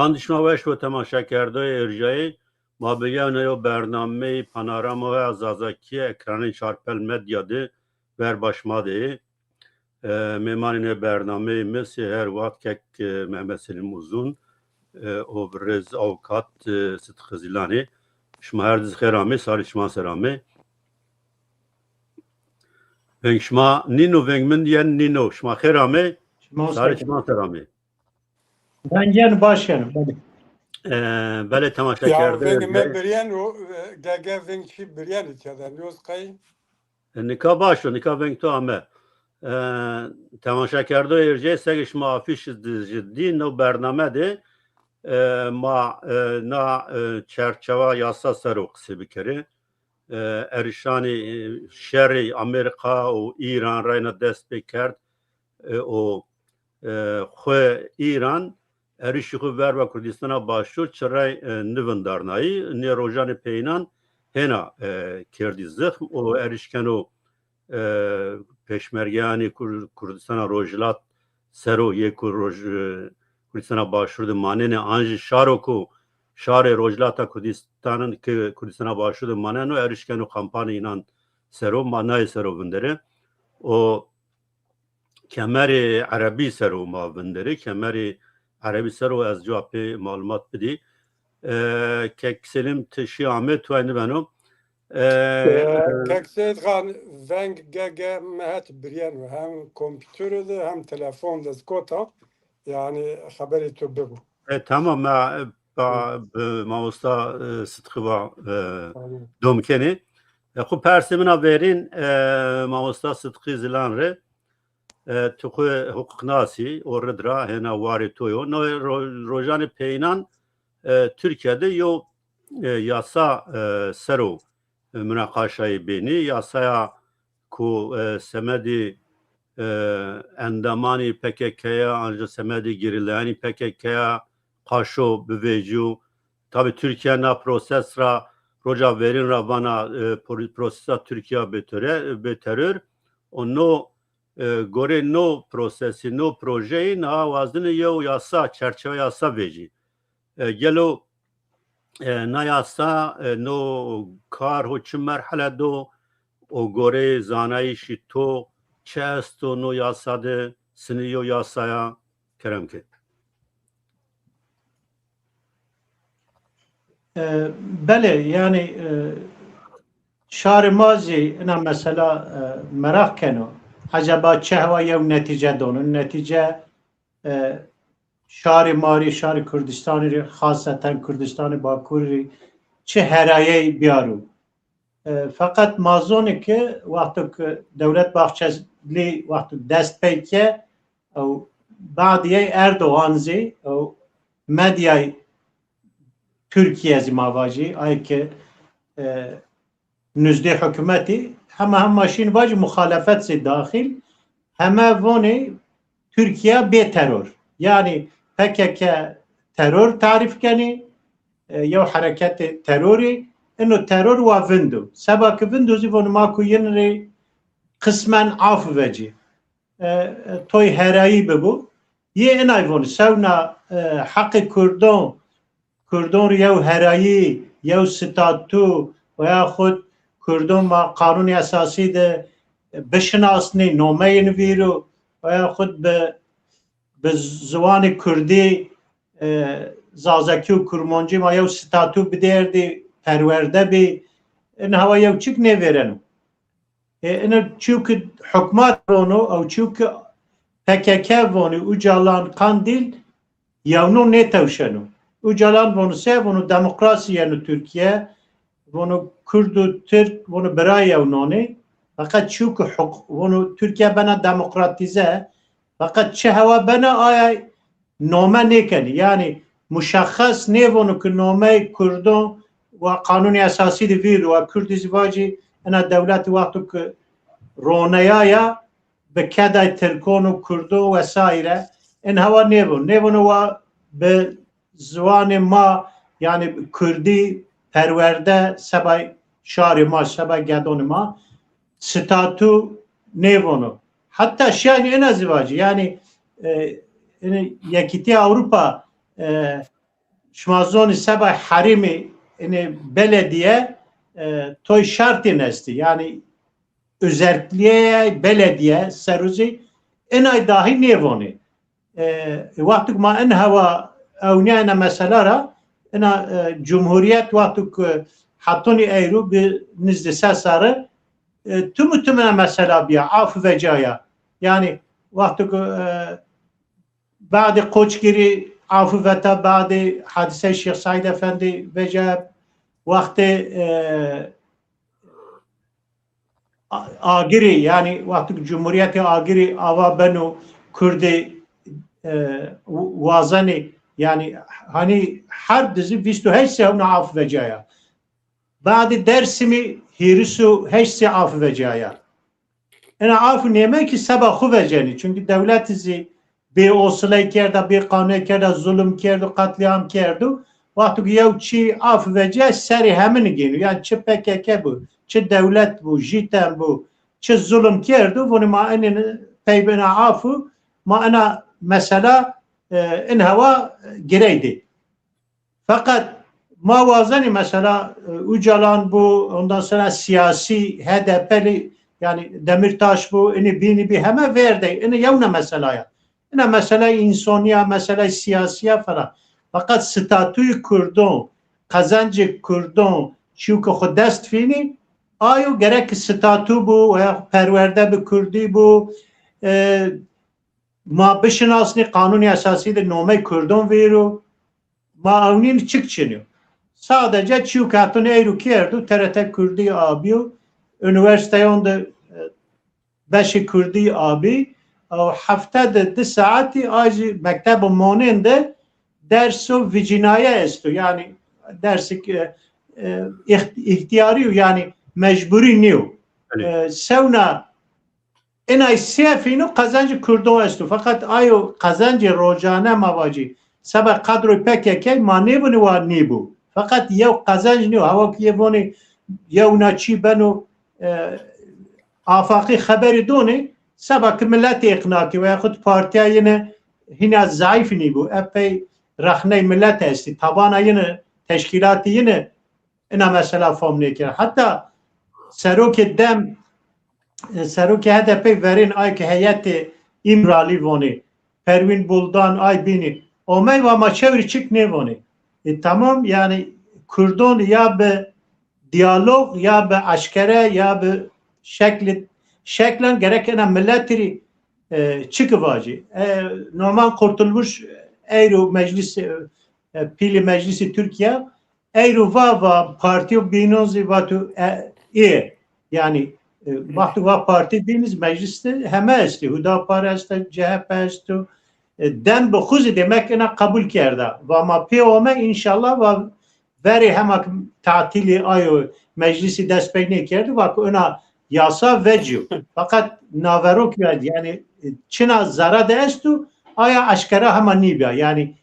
چاندشناوش و تماشاگرده ارجایی ما بیان یا برنامه پانوراما و ازازکی اکران شارپل مدیا ده بر باشماده میمانین برنامه مثل هر وقت که محمد سلیم اوزون و برز اوقات ستخزیلانه شما هر دز خیرامه سال شما سرامه ونگ شما نینو ونگ من دیان نینو شما خیرامه سال شما سرامه بنجن باشن بله تماشا Ya کرده vengi me biriyen o gege vengi çi biriyen içeriden yoz kay. نکا باشه نکا ونگ تو همه تماشا کرده ارجای سگش ما آفیش جدی نو برنامه ده ما نا چرچوا یاسا سرو قصه بکره ارشانی شر امریکا و ایران راینا دست بکرد و خو ایران ارشی خو ور و کردستان باشور چرای نوندارنایی نیروژان پینان هنا کردی زخم و ارشکنو پشمرگانی کردستان روجلات سرو یک روج کردستان باشور مانن آنج شارکو شار روجلاتا کردستان که کردستان باشور مانن و ارشکنو کمپانی اینان سرو مانای سرو بندره و کمر عربی سرو ما بندره کمر عربی سرو از جواب معلومات بدی که سلیم تشی آمد تو اینه بنو Kekseyt kan vengi gege mehet biriyen ve hem kompütürü de hem telefon da skota. Yani haberi tu bebu. تمام ما مستا صدقی با دومکنی خب پرسیمنا برین ما مستا صدقی زلان ره تو حقوق ناسی و ردرا هنا واری تویو نو روزان پینان Türkiye'de yo yasa sero münakaşayı beni yasaya ku semedi endamani PKK'ya anca semedi girilani PKK'ya kaşo büvecu tabi Türkiye'nin prosesra roca verin rabana prosesa Türkiye beterör onu gore no prosesi no projeyi na vazdını yo yasa çerçeve yasa veci گلو نیاستا نو کار هو چه مرحله دو او گوره زانایشی تو چه است و نو یاساده سنیو یاسایا کرم که بله yani شهر مازی اینا مثلا merak کنو acaba چه هوایی و نتیجه دونن نتیجه شهر ماری شهر کردستانی ری خاصتا کردستان باکوری چه هرایی بیارو فقط مازونه که وقتی که دولت باخچه‌لی وقتی دست پیکه او بعدیه اردوغانزی او مدیای ترکیه زی مواجی ای که نزده حکومتی هم ماشین واجی مخالفت زی داخل همه وانی ترکیه بی ترور yani PKK terör tarif keni ya hareket teröri eno terör ve vindu sabak vindu zivonu maku yenri kısmen af veci toy herayi bu ye enay vonu savna hakkı kurdon ya herayi ya statü veya khud kurdon ma kanuni esası de bişnasni nomeyin viru veya khud به زبان کردی زازکی و کرمانجی ما یو ستاتو بدردی پرورده بی این هوا یو چیک نویرنو این چوک حکمات وانو او چوک PKK وانو او جالان قاندیل یونو نتوشنو او جالان وانو سه وانو دموکراسی یعنی ترکیه وانو کرد و ترک وانو برای یونانی فقط چوک وانو ترکیه بنا دموکراتیزه fakat çه هوا بنا آیا نامه نکنی یعنی مشخص نیوانو که نامه کردان و قانون اساسی دوید و کرد زواجی انا دولت وقتی که رونیایا به کدای ترکان و کردان و سایره این هوا نیوانو و به زوان ما یعنی کردی پرورده سبای شار ما سبای گدان ما ستاتو نیوانو hatta şani en azıvacı yani yakiti Avrupa şmazoni sabah harimi yani belediye toy şartı nesti yani özelliğe belediye seruzi enay dahi nevoni vaktuk ma en hava evniyana meselara ena cumhuriyet vaktuk hattoni eyru bir nizde sesarı tümüne mesela bir af ve caya yani vaktuk بعد قوچگیری عفوتا بعد حادثه شیخ سعید افندی وجب وقت آگیری yani وقتی Cumhuriyeti آگیری آوا بنو Kürdi vazani yani hani her dizi 28 sene af vecaya. Bazı dersimi hirisu hepsi af vecaya. Yani af neme ki sabah khu veceni çünkü devlet izi bir oslayı kerda, bir kanun kerda, zulüm kerda, katliam kerda. Vakti yev çi af vece seri hemen geliyor. Yani çi PKK bu, çi devlet bu, JITEM bu, çi zulüm kerda. Bunu ma enin peybine afu, ma ena mesela in hava gireydi. Fakat mavazani mesela Öcalan bu, ondan sonra siyasi HDP'li yani Demirtaş bu, ini bini bir hemen verdi. Ini yevne meselaya. Yine mesele insaniye, mesele siyasiye falan. Fakat statüyü kurdun, kazancı kurdun, çünkü o dest fini, ayo gerek statü bu, veya perverde bir kurdi bu, ma bişinasını kanuni esası da nome kurdun veru, ma avnin çıkçınıyor. Sadece çünkü hatun eyru kerdu, TRT kurdi abi, üniversiteye onda beşi kurdi abi, او 72 ساعتی آج مکتب ماننده درس و ویجینایه است yani درس ihtiyari yani mecburi niyo. Sevna en ay sefino kazancı kurdun است fakat ayo kazancı rojane mavacı sabah kadro PKK mane bunu var ni bu. Fakat yev kazanç niyo hava ki yevoni yev naçi beno afaki haberi doni sabah millet ikna ki veya خود partiye yine yine zayıf ni bu epey rahne millet esti tabana yine teşkilatı yine ina mesela formne ki hatta serok dem serok HDP verin ay ki heyeti İmrali voni Pervin Buldan ay bini o meyve maçevri çık ne voni tamam yani Kurdun ya be diyalog ya be aşkere ya be şeklen gereken milletleri çıkıvacı. Normal kurtulmuş Eyru Meclisi Pili Meclisi Türkiye Eyru va parti binozi vatu yani vakti va parti biniz mecliste heme esti Hüdapar esti CHP esti dem bu khuzi demek ena kabul kerda ve ma POM inşallah ve veri hemak tatili ayo meclisi despekne kerdi ve ona yasa veciu. Fakat naverok yani Çin'a zara da estu aya aşkara hemen nibya yani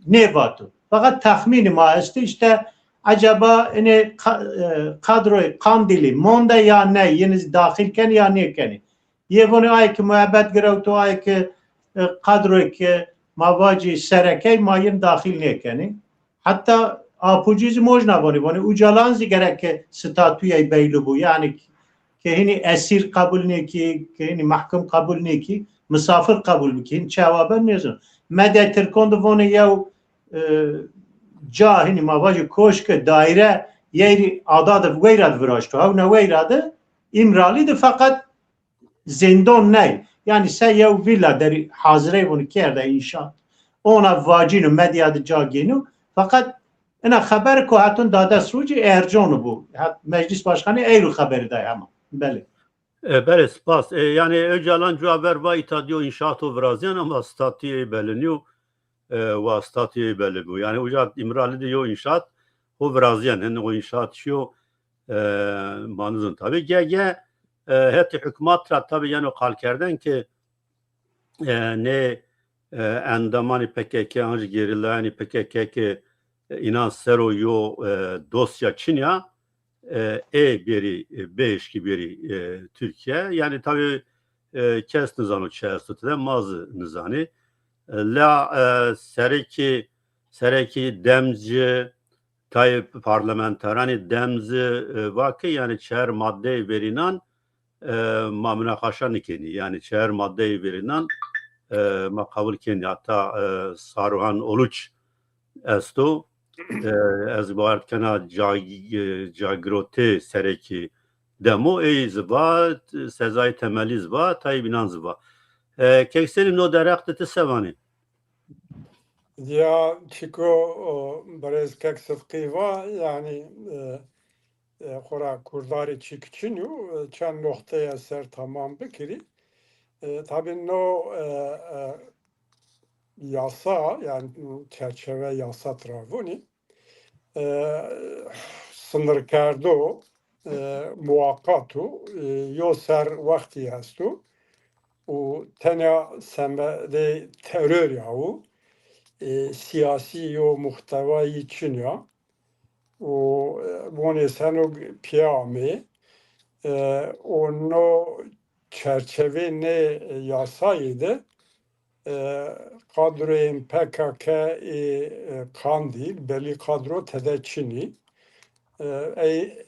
ne vatu. Fakat tahmini ma estu işte acaba ne kadro kandili monda ya ne yeniz dahilken ya ne keni. Yevoni ay ki muhabbet gravto ay ki kadro ki mavaci sereke mayin dahil ne keni. Hatta apuciz možna voni Öcalan gerek statüye beylu bu yani ki hani esir kabul ne ki hani mahkum kabul ne ki misafir kabul ki cevabı ne yazın medet kondu voni ya cahini mavacı koşke daire yeri adadı veyrad viraştı ha ne veyradı İmrali'di fakat zindan ne yani sen ya villa deri hazire bunu kerde inşaat ona vacinu medyadı caginu fakat ena haber ko hatun dada suci Ercan bu. Meclis başkanı Eyru haberi de ama. Beli. Beli spas. Yani Öcalan cevap var itadiyo inşaatı vrazyan ama statüye beliniyor. Ve statüye beli bu. Yani Öcalan İmrali diyor inşaat o vrazyan. Yani o inşaat şu manızın tabi. Gege heti hükümet tabi yani o kalkerden ki ne endamani PKK anji gerilani PKK ki inan sero yo dosya Çin'ya biri 5 biri Türkiye yani tabi kes nizanı çeşitli mazı nizanı la sereki sereki demci Tayyip parlamenterani demzi vakı yani çer madde verilen mamünakaşa nikeni yani çer madde verilen makabul kendi hatta Saruhan Oluç esto ez baart kena cagrote sereki demo zva sezai temeli zva Tayyip'inan zva kekselim no derekteti sevani Ya çiko برز کک صدقی و یعنی خورا کرداری چیکچینیو چند نقطه سر tamam بکری tabii no yasa yani çerçeve yasa travuni sınır kardo muvakkatu yo ser vakti hastu o tena sembe terör yahu siyasi yo muhtevayı için ya o bunu sen o piyame onu çerçeve ne yasaydı kadroyun PKK Kandil belli kadro tedeçini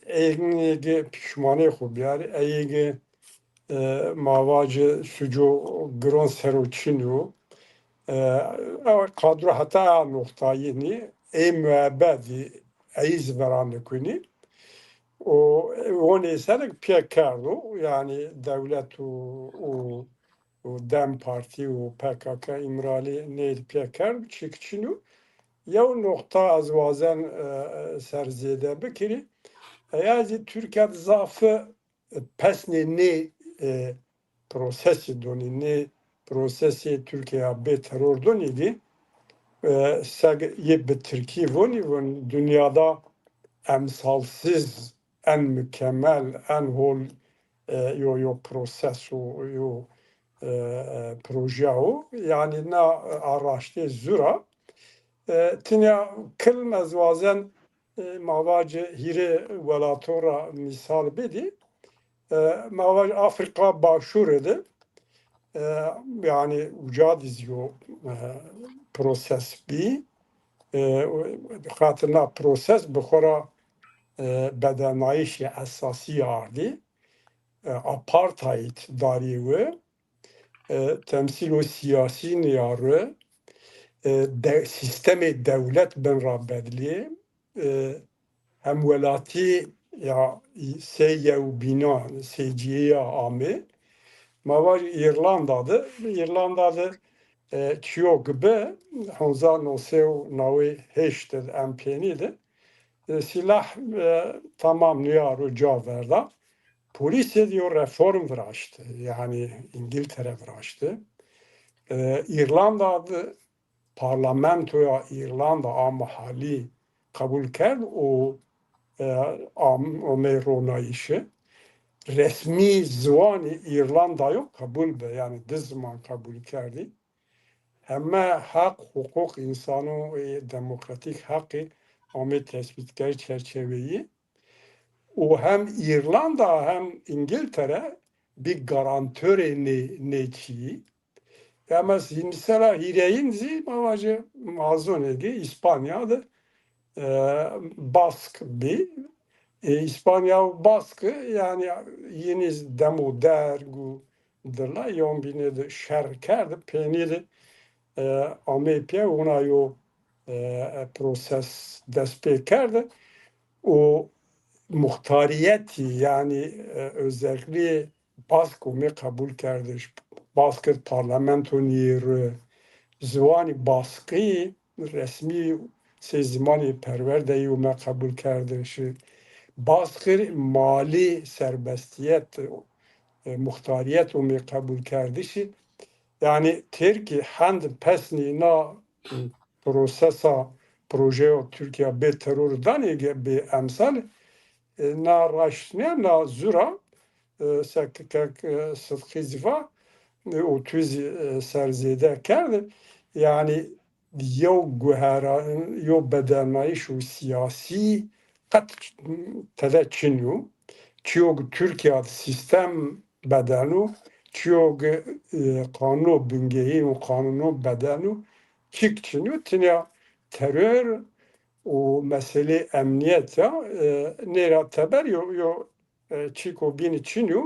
eğenge pişmane xub yani eğenge mavacı sucu gron seroçinu kadro hata noktayını müebbedi eyiz veran kuni o onu sen piyakardo yani devlet o Dem Parti o PKK İmrali neydi piyakar çekçinu ya nokta az bazen serziyede bekiri eğer Türkiye zaafı pesne ne prosesi doni ne prosesi Türkiye be terör doniydi seg ye Türkiye voni dünyada emsalsiz en mükemmel en hol yo proses yo proje o yani na araştı zura tinya kılmaz bazen mavacı hire velatora misal bedi mavacı Afrika başvur edi yani uca diziyor proses bir hatırına proses bخورا bedenayişi esası yardı apartheid dariye temsil o siyasi niyarı sistemi devlet ben rabbedli hem velati ya seyye bina seyciye ame mavar İrlanda'da çiyo gibi Hanza Nosev navi heşted empeni'de silah tamam niyarı caverda polis ediyor reform vraştı yani İngiltere vraştı İrlanda'da parlamentoya İrlanda amahali kabul kerd o meyrona işi resmi zvanı İrlanda yok kabul be yani dizman kabul kerdi ama hak hukuk insanı demokratik hakkı ame tespit kere çerçeveyi o hem İrlanda hem İngiltere bir garantör neçi ama mesela hireyin zi mavacı mazonegi İspanya'da Bask bir İspanya baskı yani yeni demo dergu dırla yon bine de şerkerdi penili Amerika ona yo proses despekerdi o muhtariyeti yani özellikle baskı kabul kardeş baskı parlamento niyeri zivani baskı resmi sezimani perverdeyi ume kabul kardeş baskı mali serbestiyet muhtariyet ume kabul kardeş yani Türkiye hand pesni na prosesa proje Türkiye be terör dani be emsal na raşne na zura sakık sıdkı ziva o tüz serzede kerdi yani yo guhara yo bedenayış o siyasi kat teleçinu çok Türkiye sistem bedenu çok kanun büngeyi o kanunu bedenu çıkçinu tine terör و mesele emniyet ya nera teber yo çiko bini çinyo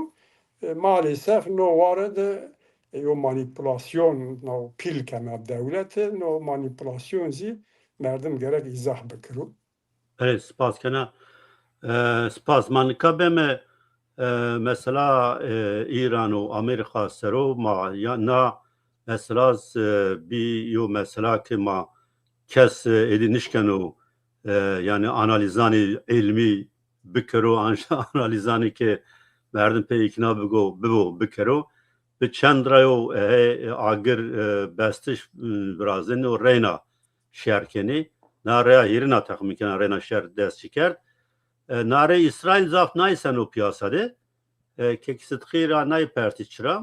maalesef no vardı yo manipülasyon no pil kema devleti no manipülasyon zi merdim gerek izah bekiro. Evet, spas kena spas manika beme mesela İran و Amerika sero ma ya na mesela bir yo mesela ki ma kes edinişkenu yani analizani ilmi bikero analizani ki merdim pe ikna bigo bikero bir çandrayo agir bestiş birazın o reyna şerkeni nare yerine takımken reyna şer dest çıkart nare İsrail zaf naysen o piyasada که کسی را نای پرتی چرا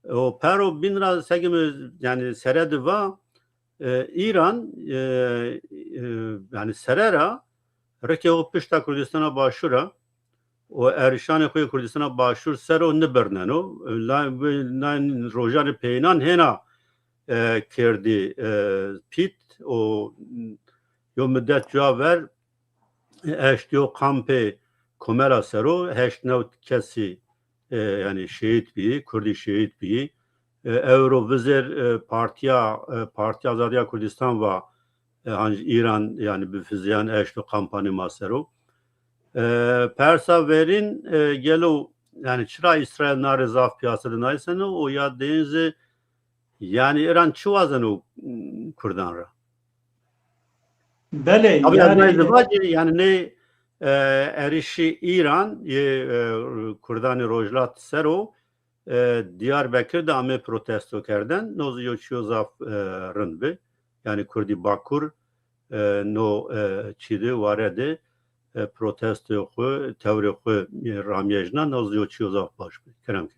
و پرو بین را سگم yani سرد و ایران yani serera reke o pişta Kürdistan'a başvura o erişan koyu Kürdistan'a başvur ser o ne bernano la rojan peynan hena kerdi pit o yo müddet cevap ver eştiyo kampe komera sero heşt nevt kesi yani şehit bir Kürdi şehit bir Eurovizir Partiya Azadiya Kürdistan ve İran yani bir fiziyan eşli kampanya masero Persa verin gelo yani çıra İsrail nare zaf piyasada naysene o ya denizi yani İran çuvazan o Kürdanra. Bele yani ne erişi İran Kurdani rojlat sero Diyarbakır'da ame protesto kerden noziyo çiyozaf rınbe yani Kurdi Bakur no çide varede protesto xwe tevri xwe ramyejna noziyo çiyozaf baş kerem ki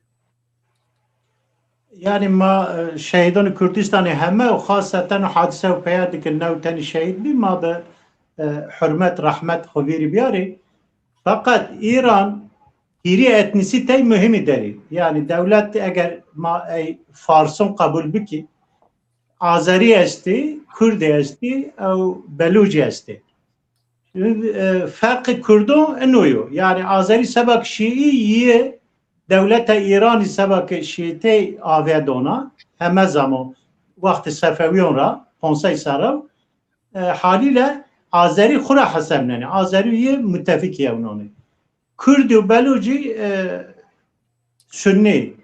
yani ma şehidان Kürdistan'ı heme o haseten hadise و peyadik nevteni şehit bir ma be hürmet rahmet xwiri biyari fakat İran hiri etnisite mühim deri yani devlet eğer ma Farsın kabul biki Azeri esti Kürdi esti او Beluci esti farkı Kürdo enoyo yani Azeri sebek Şii yiye devlete İran'ı sebek Şiite avedona heme zaman vakti Sefeviyon ra Ponsay Sarav haliyle Azeri xura hesabneni Azeri'ye müttefik yevnoni Kürdi ve Beluci Sünni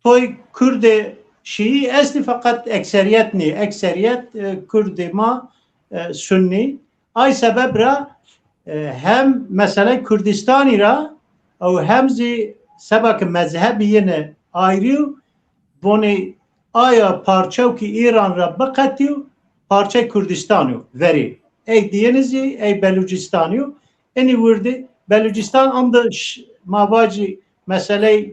toy Kürdi Şii esli fakat ekseriyet ni ekseriyet Kürdi ma Sünni ay sebebre hem mesela Kürdistan'ı ra o hemzi sebek mezhebiyene ayrı bunu aya parça ki İran ra bakatıyor parça Kürdistan'ı veri ey diyenizi ey Belucistan'ı eni vurdu Belucistan anda mavacı mesele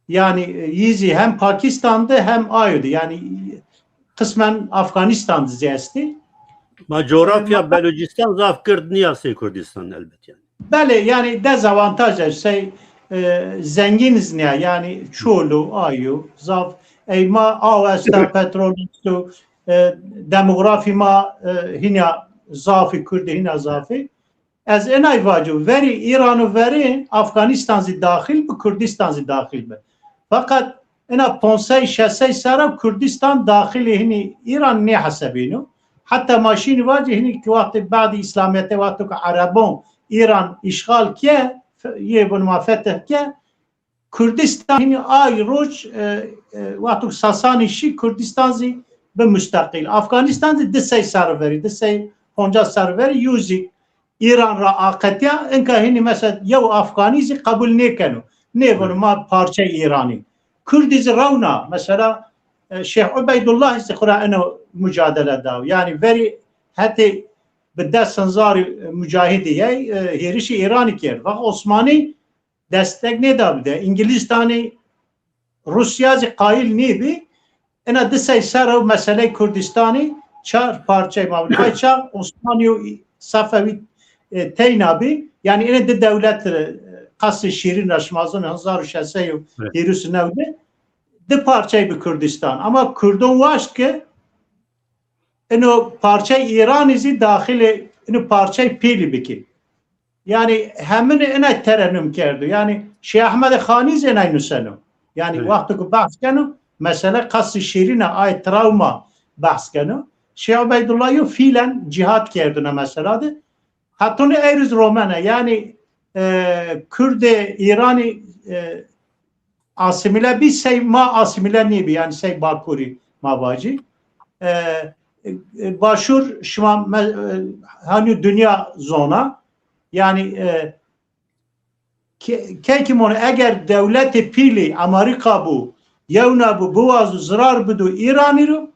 yani yizi hem Pakistan'da hem aydı yani kısmen Afganistan'da zesti. Ma coğrafya Belucistan zaf Kürdistan'ı Kürdistan elbet yani. Bele yani dezavantaj şey zenginiz ne yani çoğulu ayu zaf eyma avesta petrolü demografi ma hina zafi Kürdi hina zafi az enay vacı veri İran'ı veri Afganistan'ı dahil bu Kürdistan'ı dahil be. Fakat ena Ponsay şasay sarab Kürdistan dahili hini İran ne hasabinu hatta maşini vacı hini ki vakti bazı İslamiyete vakti ki Arabon İran işgal ke ye bunu mafeteh ke Kürdistan hini ay roç vakti Sasani şi Kürdistan'ı be müstakil Afganistan'ı desay sarveri desay Ponca sarveri yuzi İran ra akatya enka hini mesela yav Afganizi kabul ne kenu ne bunu ma parça İran'ı Kürdiz ravna mesela Şeyh Ubeydullah istikra ene mücadele dav yani veri hatta bidde sanzar mücahidiye herişi İran'ı ker ve Osmanlı destek ne davde İngilizstan'ı Rusya'yı kail ne bi ena desay sarav mesele Kürdistan'ı çar parça mavli ayça Osmanlı Safevi teynabi yani ene de devlet Qasr Şirin Raşmazın 1600 Hirus nevde de parçayı bir Kürdistan ama Kürdün vaş ki اینو parça İran'ı dahil اینو parça پیلی بکی yani همین اینا ترنم کرد yani Şeyh Ahmed Khani زنای نسنو yani Evet. وقتی که بحث کنو مثلا قصد شیرین آی تراوما بحث کنو Şeyh Ubeydullah'ı fiilen cihat kerdine mesela de hatta Eyrüz Romana yani Kürde İran'ı asimile bir şey ma asimile ne bir yani şey Bakuri mavacı başur şuma hani dünya zona yani kekimon eğer devleti pili Amerika bu yevna bu boğazı zarar budu İran'ı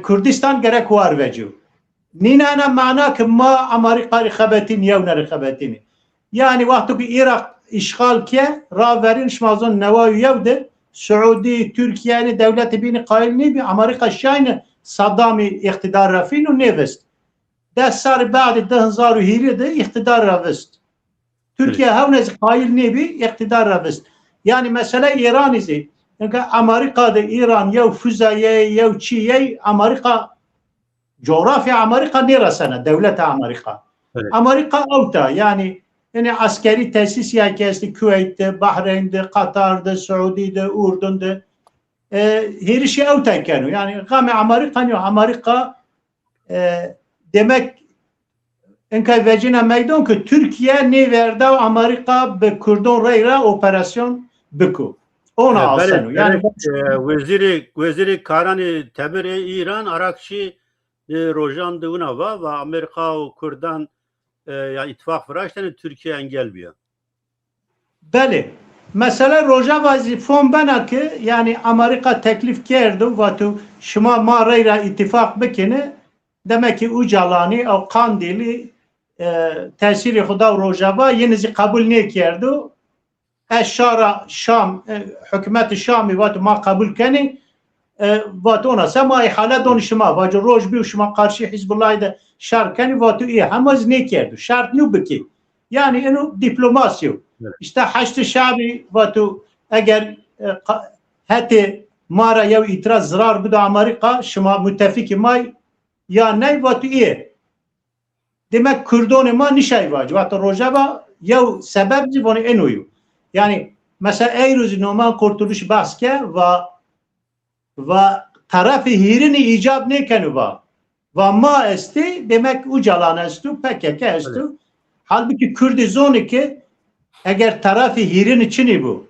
Kürdistan gerek var veciu nina ana mana ki ma Amerika rikabetin yevna rikabetini yani vakti ki Irak işgal ke raverin şmazon nevavi yevde Suudi Türkiye'nin devleti bini kail ne bir Amerika şayne Saddam'ı iktidar rafinu nevest dest sar ba'di 2007'de iktidar ravest Türkiye hevnezi kail ne bir iktidar ravest yani mesela İran izi yani Amerika'da İran yev füzeye yev çiye Amerika coğrafya Amerika neresine devlet Amerika Evet. Amerika avta yani askeri tesis yerkesti Küveyt'te, Bahreyn'de, Katar'da, Suudi'de, Urdun'da her şey avta kenu yani gami Amerika demek enka vecina meydan ki Türkiye ne verdi Amerika be Kurdun reyra operasyon biku ona alsanu yani Veziri Karani Tebere İran Arakşi Rojan Duvnava ve Amerika ve Kurdan ya ittifak veraşteni Türkiye engelmiyor. Beli. Mesela Rojava fon bana ki yani Amerika teklif kerdi ve tu şuma marayla ittifak bekene demek ki ucalani o kandili tesiri Huda Rojava yenizi kabul ne kerdi eşara Şam hükümeti Şam'ı ve tu ma kabul keni ve tu ona sema ihalet onu şuma ve roj bir şuma karşı Hizbullah'da şart keni ve tu iyi hamaz ne kerdi şart ne beki yani inu diplomasiyo İşte Haçlı Şabi ve tu eğer hati mara yev itiraz zarar bu da Amerika şuma müttefiki may ya ne ve tu iyi demek Kurdon ma nişay vacı ve tu Rojava yev sebep zivonu enuyu yani mesela Eyrüz Numan Kurtuluş Baske ve tarafı hirini icab ne kenu va ve ma esti demek ucalan estu PKK estu halbuki Kürdizonu ki eğer tarafı hirin içini bu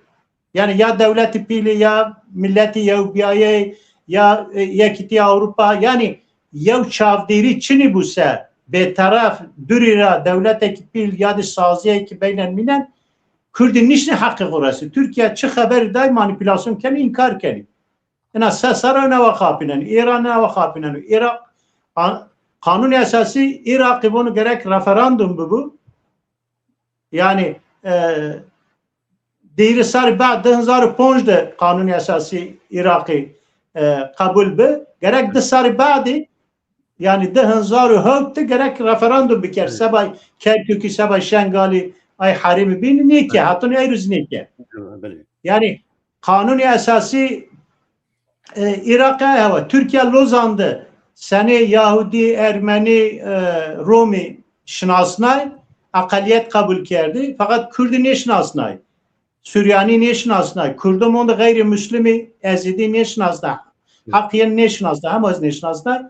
yani ya devleti pili ya milleti Yevbiyaye ya yekiti Avrupa yani yev çavdiri içini bu se be taraf dürira devleti pil ya da saziye ki beynen minen Kürdün nişne hakkı orası Türkiye çı haberi day manipülasyon keni inkar keni ena sesara ne vakapinen İran ne vakapinen Irak kanun esası Irak'ı bunu gerek referandum bu yani دیری سال بعد 2005 قانون اساسی عراقی قبول به gerek ده سال بعدی yani 2007 gerek referandum biker sabah Kerkük'ü sabah Şengali ay harimi bin ne ki hatun ayrız ne ki yani kanun esası Irak'a hava Türkiye Lozan'da seni Yahudi Ermeni Romi şinasnay akaliyet kabul kerdi fakat Kürdü ne şinasnay Süryani ne şinasnay Kürdüm onda gayrimüslimi Ezidi ne şinasnay Hakiyen ne şinasnay Hamaz ne şinasnay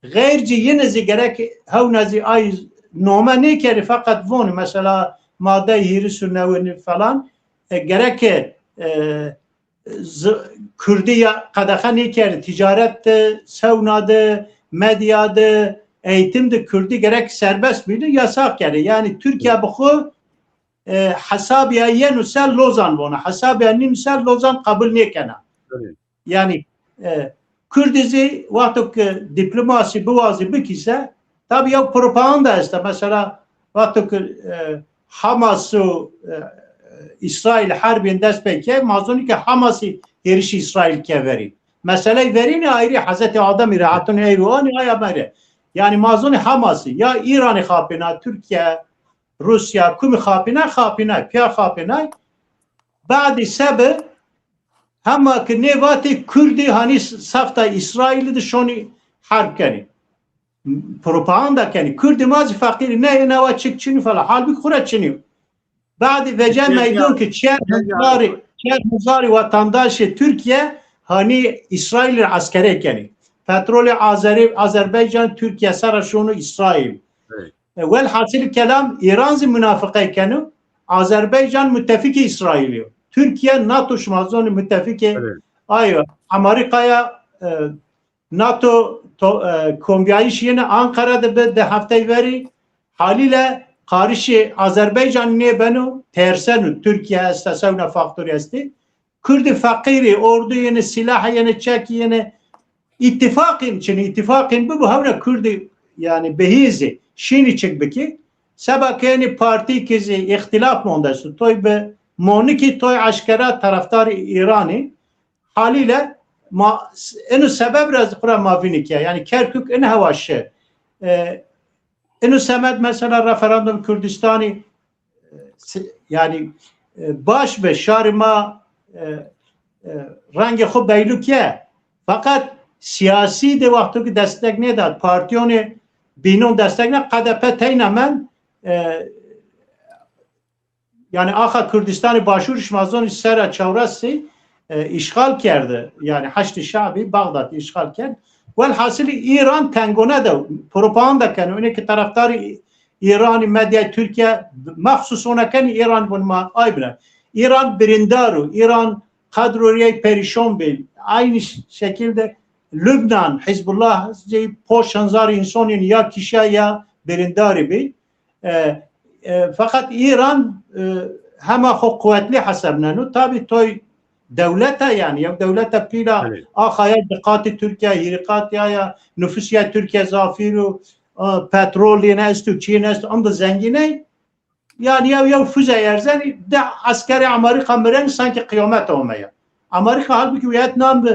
gayrci yine gerek havnazi ay noma ne keri fakat von mesela madde hiri sürnevini falan gerek Kürdiya kadaha ne keri ticarette sevnadı medyada eğitimde Kürdi gerek serbest miydi yasak yani Türkiye bu hasabiye yenusel Lozan bunu hasabiye nimsel Lozan kabul ne kana yani Kürdizi vakti diplomasi buazı bikise tabi ya propaganda işte mesela vakti Hamas'ı İsrail harbin dest peki mazlum ki Hamas'ı herişi İsrail keveri mesele verini ayrı Hazreti Adam irahatun eyvani ayamere yani mazlum Hamas'ı ya İran'ı khapina Türkiye Rusya kumi khapina pya khapina بعد سبب همه که نوات کردی هنی سفته اسرائیل دشونی harp کنی پروپاگاندا کنی کرد ماز فقیر نه نوا چک چنی فلا حال بی خورد چنی بعد وجه میدون که 4000 vatandaş Türkiye hani İsrail askeri کنی petrol Azerbaycan Türkiye saraşonu İsrail vel hasil kelam İran münafıkı کنی Azerbaycan müttefik İsrail'i Türkiye NATO şmazonu müttefik ayo Amerika'ya NATO kombiyayış yine Ankara'da de haftayı veri haliyle karşı Azerbaycan niye benu tersen Türkiye estasavna faktörü esti Kürt fakiri ordu yine silah yine çek yine ittifakın için ittifakın bu havra Kürt yani behizi şini çek beki sebak yani parti kizi ihtilaf mondası toy be moniki toy aşkara taraftar İran'ı haliyle ma enu sebep biraz kura mavini yani Kerkük en havaşı enu semet mesela referandum Kürdistan'ı yani baş be şarima rangi xo beylukiye fakat siyasi de vakti ki destek ne dad partiyonu binun destek ne KDP teynemen yani Axa Kürdistan'ı başvuru şmazon sera çavrası işgal kerdi yani Haçlı Şabi Bağdat işgal kerdi velhasıl İran tengone de propaganda kan öne ki taraftarı İran'ı medya Türkiye mahsus ona kan İran bunma aybına İran birindaru İran kadroya perişan bil aynı şekilde Lübnan Hizbullah poşanzar insanın ya kişiye ya birindarı bil fakat İran hema kuvvetli hasabına tabi toy devlete yani ya devlete pila ahaya dikkati Türkiye hirikat ya nüfusiye Türkiye zafiru petrol yine estu Çin estu anda zengine yani ya füze yerzen de askeri Amerika meren sanki kıyamet olmaya Amerika halbuki Vietnam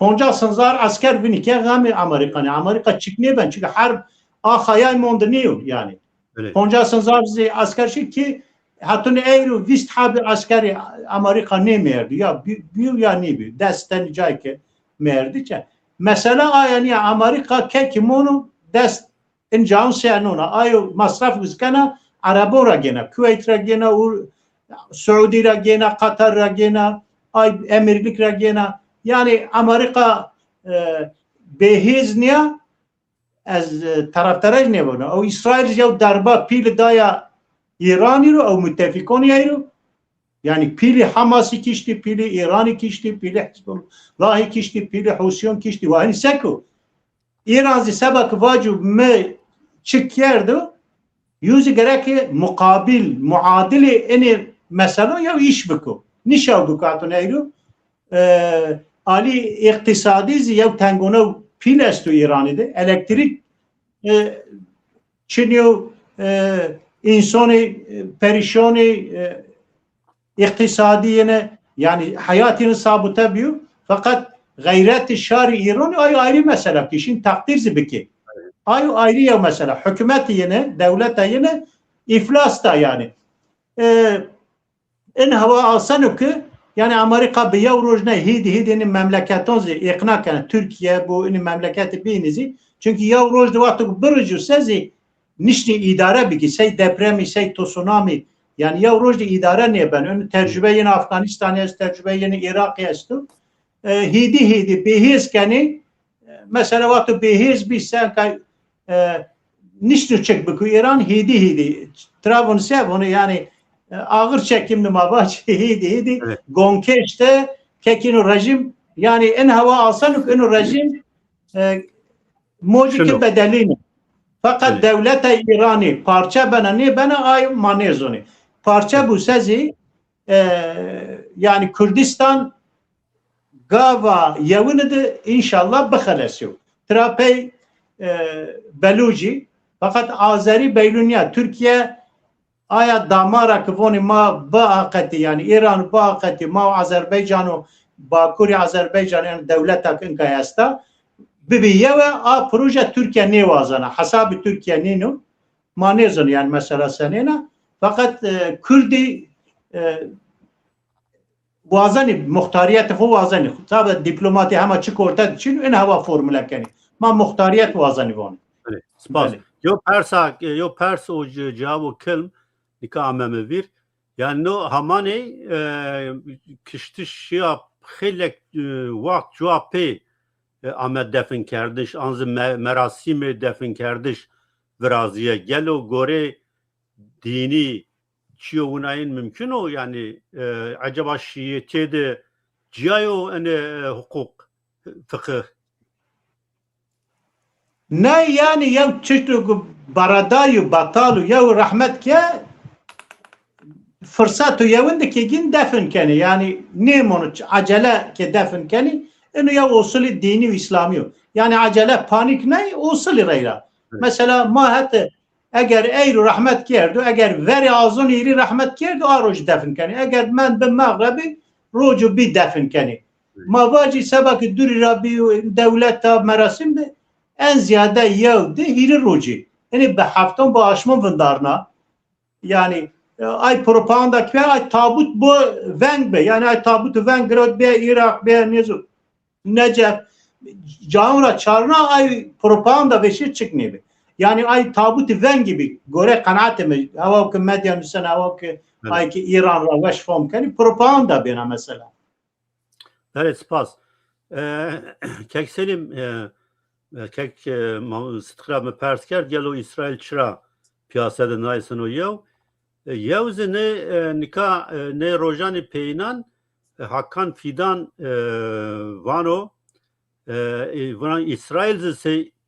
50,000 asker bini ki gami Amerika çıkmıyor ben çünkü harp ahaya mondaniyor yani 50,000 asker şey ki hatta eğer 20 habi askeri Amerika ne merdi ya bir ya ne bir desten cay ki merdi ki mesela yani Amerika ke kimonu dest incan senona ayo masraf üzkana Arabora gene Kuveyt ra gene Suudi ra gene Katar ra gene ay Emirlik ra gene yani Amerika behiz niye az taraftaraj ne bunu o İsrail ya darba pil daya İran'ı o müttefikon yayru yani pili Hamas'ı kişti pili İran'ı kişti pili Hizbullah'ı kişti pili Husiyon kişti ve hani seko İran'ı sabak vacub me çık yerdi yüzü gerek mukabil muadili eni mesela ya iş bıkı nişav bukatun yayru Ali iktisadi ya tengona pil estu İran'ı elektrik çiniyor insanı perişanı iktisadiyene yani hayatını sabıta biyor fakat gayret-i şari İran ayrı mesela kişinin takdir zibiki ayrı ya mesela hükümet yine devlet yine iflas da yani en hava alsanı ki yani Amerika bir yavrojna hidinin memleketinizi ikna kan Türkiye bu memleketi binizi çünkü yavrojda vakti bırıcı sezi nişni idare biki sey depremi sey tsunami yani ya rojdi idare ne ben ön tecrübe yine Afganistan'ya tecrübe yine Irak'a istu hidi behiz kani mesela vakti behiz bir sen kay nişni çek biki İran hidi Trabzon sevonu yani ağır çekimli mabaç hidi gonkeşte kekino rejim yani en hava alsanık en rejim mojiki bedelini fakat devlet-i İran'ı parça bana ay manezoni parça bu sezi yani Kürdistan gava yevinidir inşallah bıkhalesiyor trapey Beluci fakat Azeri Beylunya Türkiye aya damara kıvoni ma baakati yani İran baakati ma Azerbaycan'ı Bakuri Azerbaycan yani devlet akın kayasta bibiye ve a proje Türkiye ne vazana hasabı Türkiye ne manezon yani mesela senena fakat Kürdi vazani muhtariyeti fu vazani tabi diplomati hem açık orta için en hava formüle kani ما مختاریت وازنی وان. بله سپاس. بله. یو پرس او جواب کلم نکا امام ویر yani no hamane kiştiş ya خیلی وقت جوابی آمد دفن کردش آنز مراسم دفن کردش ورازیه گلو گوره دینی چی اوناین ممکن o yani acaba şiiyeti de cihayo ene hukuk fıkıh نه yani ya çeşitli baradayı batalu ya rahmet ke fırsatı yavinde ki gin defin keni yani ne onu acele ke defin keni inu ya usulü dini ve İslami yani acele panik ne usulü reyla mesela ma hatta eğer eyru rahmet kerdu eğer veri azun iri rahmet kerdu aroj defin keni eğer men bin mağrabi roju bir defin keni ma vacı sebak duri rabbi devleta merasim de en ziyade yevdi hiri roji yani be haftan bu aşma vındarna yani ay propaganda ki ay tabut bu veng be yani ay tabutu veng grod be Irak be nezu Necef Canra çarna ay propaganda beşir çıkmıyor be yani ay tabutu veng gibi göre kanaatime hava ki medya mesela hava ki ay ki İran ravaş form kani propaganda bena mesela. Evet spas. Kek selim kek sıtkıra mı pers kerd gelo İsrail çıra piyasada naysan o yev yevzi ne nika ne rojani peynan Hakan Fidan vano buna İsrail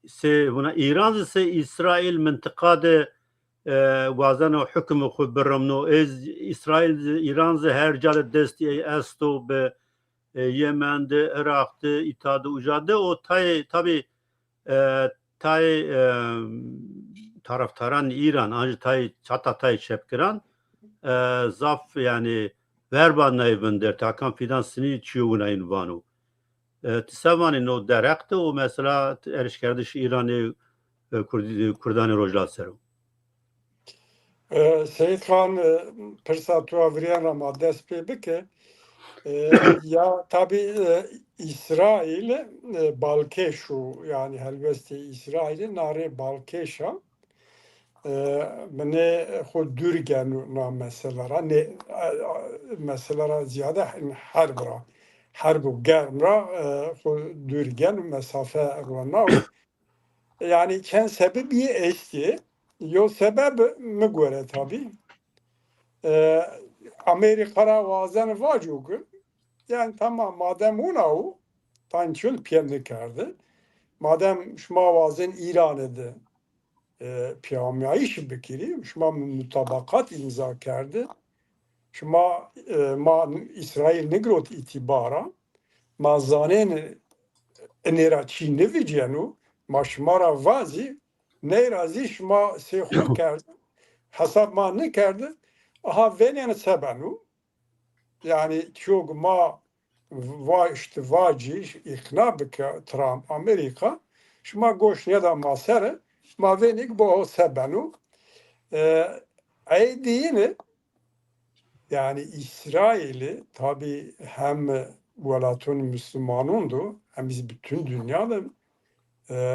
se buna İran se İsrail mıntıkada وازن و حکم خود برمنو از اسرائیل ایران ز هر جال دستی استو به یمن ده عراق ده ایتاد و جاده و تای taraftaran İran ancak tay çepkiran zaf yani verban nayvın der takan fidan sini çiğuna invanu tisavani no derekte o mesela erişkerdiş İran'ı Kurdani rojlat seru. Seyit Khan pırsa tuavriyan ama dest pê bike ya tabi İsrail balkeşu yani helbesti İsrail'in nare balkeşa ne xud dürgen na meselera ne meselera ziyade harbra harbu germra xud dürgen mesafe rona yani ken sebebi eşti yo sebep mi göre tabi Amerika'ra vazen vacuk yani tamam madem unav tançıl piyende kerdi madem şuma vazen İran'dı piyamayış bikiri şuma mutabakat imza kerdi şuma ma İsrail negrot itibara ma zanen nera Çin'de vicenu ma şumara vazi ne razı şuma sehul kerdi hesap ma ne kerdi aha venen sebenu yani çok ma işte vacı ikna bike Trump Amerika şuma goş ne da masere ma venik bu sebenu aydiğini yani İsrail'i tabi hem velatun Müslümanundu hem biz bütün dünyada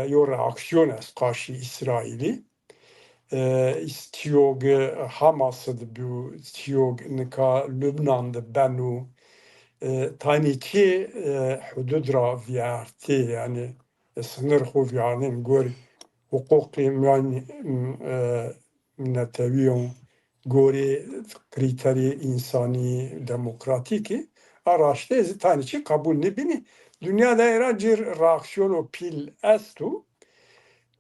yo reaksiyon es karşı İsrail'i istiyor Hamas'ı bu istiyor nika Lübnan'da benu taniki hududra viyarti yani sınır huviyanin gör hukuki yani minneteviyon göre kriteri insani demokratiki araçta ezi taniki kabul ne bini dünyada eracir reaksiyonu pil estu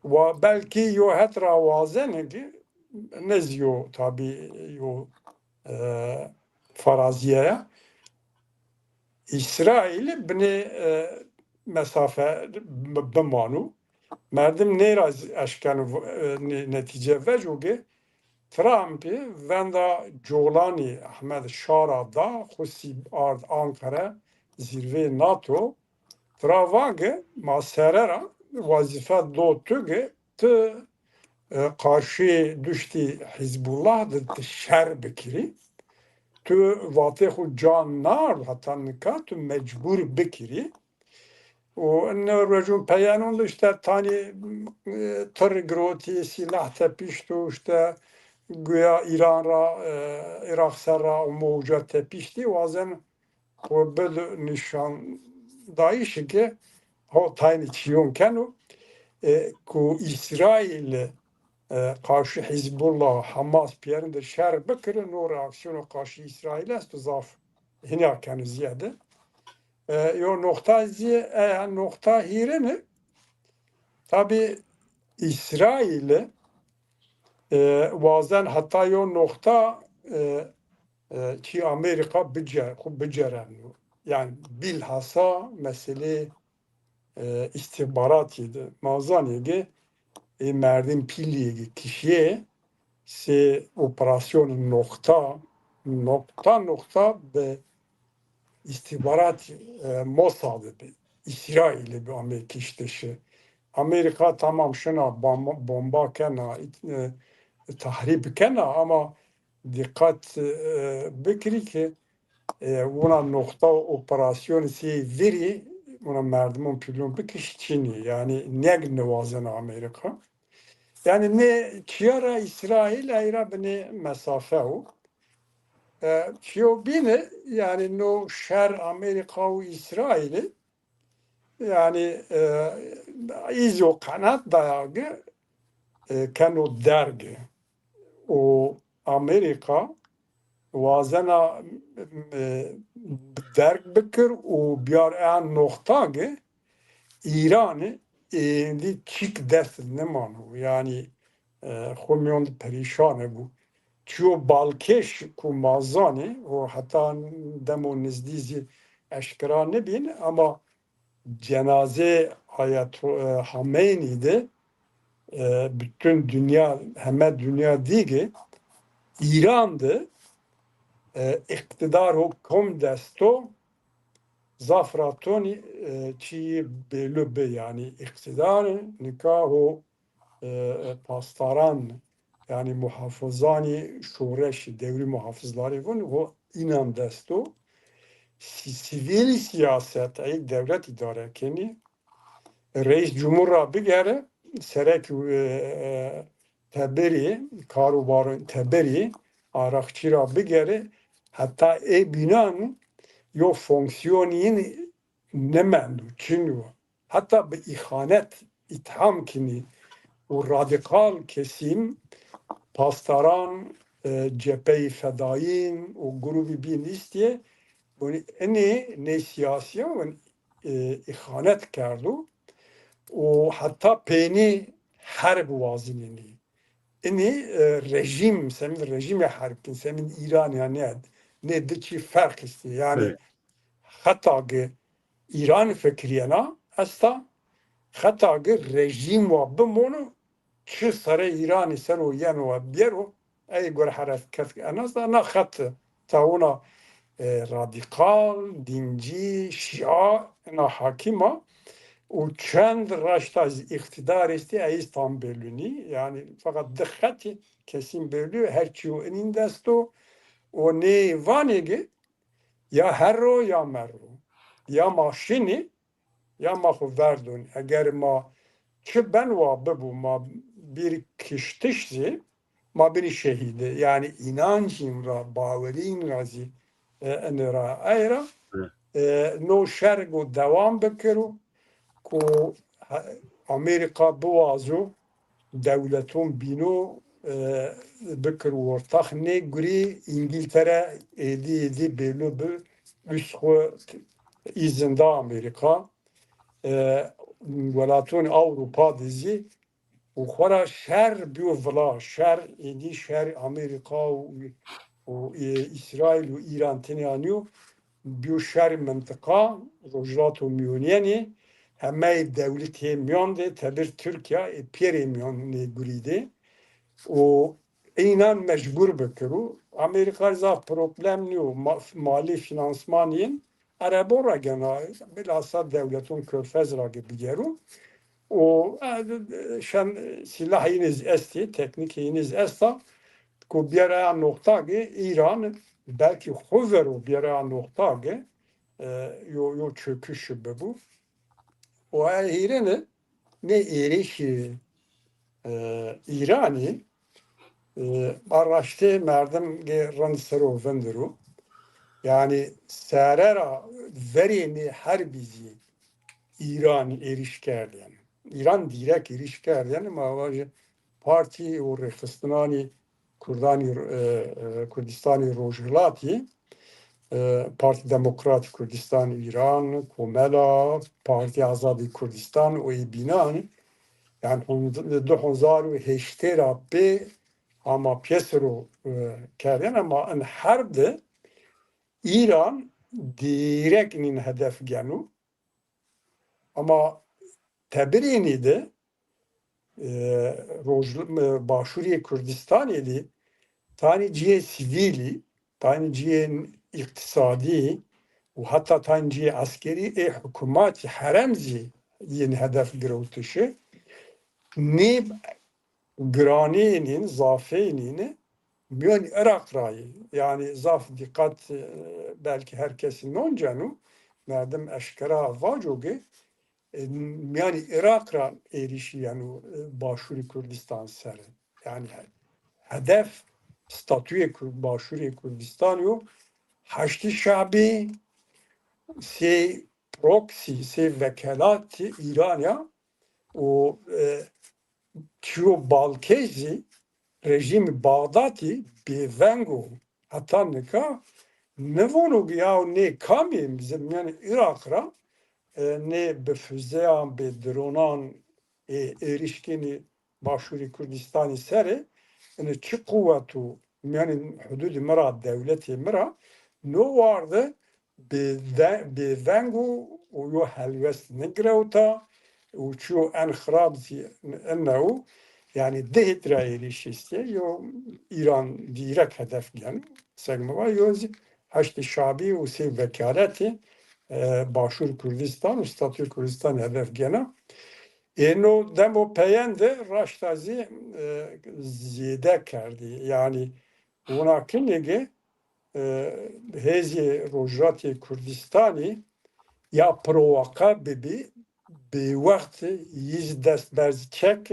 ve belki yo hetra vazenegi neziyo tabi yo faraziye İsrail bine mesafe bimanu merdim neraz eşken netice vecuge Trump'ı venda Jolani Ahmed Şara da xusi ard Ankara zirve NATO travage maserera vazife dotuge te karşı düştü Hizbullah da şer bekiri tu vatê xu can nar heta nika tu mecbur bikirî وإن الرجل بيانون لشتا تاني تر جروتي سلاح تبيشتو شتا گویا ایران را عراق سر را موجات تپیشتی وازن و بل نشان دایشه که ها تاین چیون کنو که اسرائیل قاش حزب الله حماس پیرن در شهر بکره نو reaksiyon قاش اسرائیل است و ضعف هنا كان زیاده یو نقطه هیرنه tabi İsrail وازن حتی یو نقطه کی امریکا بجرن yani bilhassa mesele istihbaratiydi. Mazaniyge merdin piliye kişiye se operasyonun nokta be istihbarat Mossad'ı be İsrail'i be Amerika işteşi. Amerika tamam şuna bomba kena tahrip kena ama dikkat bikri ki ona nokta operasyonu veri ona merdiven pilon bikriş Çin'i yani ne nevazene Amerika yani ne çiyara İsrail ayra bine mesafe o çiyo bine yani no şer Amerika ve İsrail'i yani izyo kanat dayağı kano dergi o Amerika وازنا درک بکر و بیار این نقطه که ایران دی چیک دست نمانو یعنی خومیون پریشانه بود چو بالکش کو مازانه و حتی دمو نزدیزی اشکرا نبین اما جنازه آیت همینی ده bütün dünya همه dünya دیگه ایران اقتدار حکم دستو زافراتونی چی بلوبه yani iktidar nikah و پاسداران yani muhafızani şureş devri muhafızları bu inan desto sivil siyaset ay devlet idare keni reis cumhurra bigere serek teberi karubarın teberi arakçıra bigere hatta binan yo fonksiyonini nemendu çünkü hatta bir ihanet itham kini o radikal kesim pastaran cephe-i fedayin o grubu bin istiye bunu ne siyasiyen ihanet kardu o hatta peyni harb vazinini rejim senin rejime harkin senin İran yani ne de ki fark istiyor yani hatta ki İran fikriyena hasta hatta ki rejim ve bimonu çi sare İran'ı ser o yan ve biyero ay gör hareket anasda na hat tauna radikal dinci şia na hakima o çend raştaz iktidar isti ayız tam beluni yani fakat dikkati kesin belli her çiğ inin desto o ne vanegi ya herro ya merro ya maşini ya mahu verdun eğer ma ki ben va bebu ma bir kiştişzi ma bir şehide yani inancım ra baverin razi enera ayra no şergo devam bekiru ku Amerika boğazı devletin bino bikir ortak ne guri İngiltere edi belli bir izinde Amerika velatun Avrupa dizi o kadar şer bir vela şer edi şer Amerika و İsrail ve İran tenyanıyor bir şer mıntıka rojlat ve miyoniyeni همه devlet میان ده تبر Türkiye پیری میان نگریده و اینان مجبور بکرو امریکا زاف problem نیو mali finansmanین Arabo را گنا bilhassa devletin körfez را بگیرو o şen silahiniz esti teknikiniz esta ku bir ara nokta ki İran belki hover o bir ara nokta ki yo çöküş bu و ایران نه ایریشی ایرانی araştı merdem geran sero vendero yani serera verini her bizi İran eriş kerdi yani. İran direkt eriş kerdi yani ama parti o Rehistanani Kurdistani Rojilati Parti Demokrat Kurdistan İran Komela Parti Azadi Kurdistan o binan yani 2008 را به اما پیس رو کردن اما ان حرب ده ایران دیرک این هدف گنو اما تبرینی ده باشوری کردستانی دی تانی جیه سیویلی تانی جیه اقتصادی و حتی تانی جیه عسکری حکومت حرمزی این هدف گروتشه نib graninin, zafeyinin yani Irak rayı yani zaf dikkat belki herkesin non canu merdim eşkara vacoge yani Irak'a erişi yani Başuri Kürdistan seri yani hedef statüye Başuri Kürdistan yo Haçlı Şabi se proxy se vekelat İran'a o Çiyo Balkezi rejimi Bağdati bevengo hatta neka ne vonu ya ne kami bizim yani Irak'ra ne be füzeyan be dronan erişkini Başuri Kürdistan'ı seri yani çi kuvvetu yani hudud mera devleti mera no vardı bevengo o yo helvest negreuta وشو انخراب انه yani دهترا erişisi yo İran direkt hedef yani segme var yo haçlı şabi o sev vekaleti Başur Kürdistan statü Kürdistan hedef gene no demo peyende raştazi ziyade kerdi yani ona kinege hezi rojati Kürdistani ya provaka bebi به وقت یه دست برز چک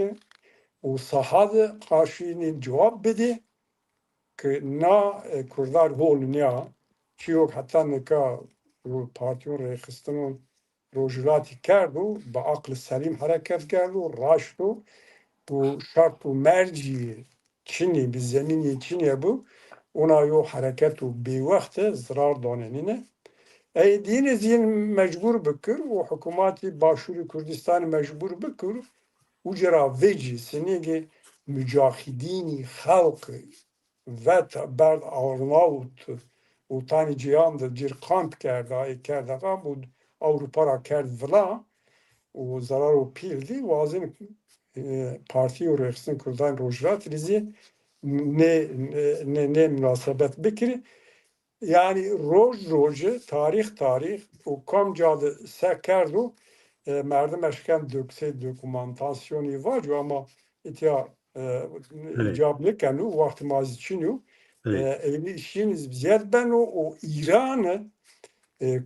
و صحاد قاشینین جواب بده که نا کردار هول نیا چیوک حتی نکا رو پارتیون ریخستنون روجلاتی کرد و با عقل سلیم حرکت کرد و راشت و شرط و مرجی چینی به زمینی چینی بو اونا یو حرکت و به وقت زرار داننینه دین زین مجبور بکر و حکومتی باشوری کردستان مجبور بکر و جرا ویجی سنیگه مجاهدینی خلق و برد آرناوت و تانی جیان ده جیر کامپ کرده بود Avrupa را کرد ولا و zarar و پیردی و از این parti و رخصن کردان روجرات ریزی ne münasebet bikri yani roj tarih o kamcadı sekerdu merdem eşken dökse dokümantasyonu var ama itiya icab nekenu vakti mazi çinu evli işiniz ziyad ben o İran'ı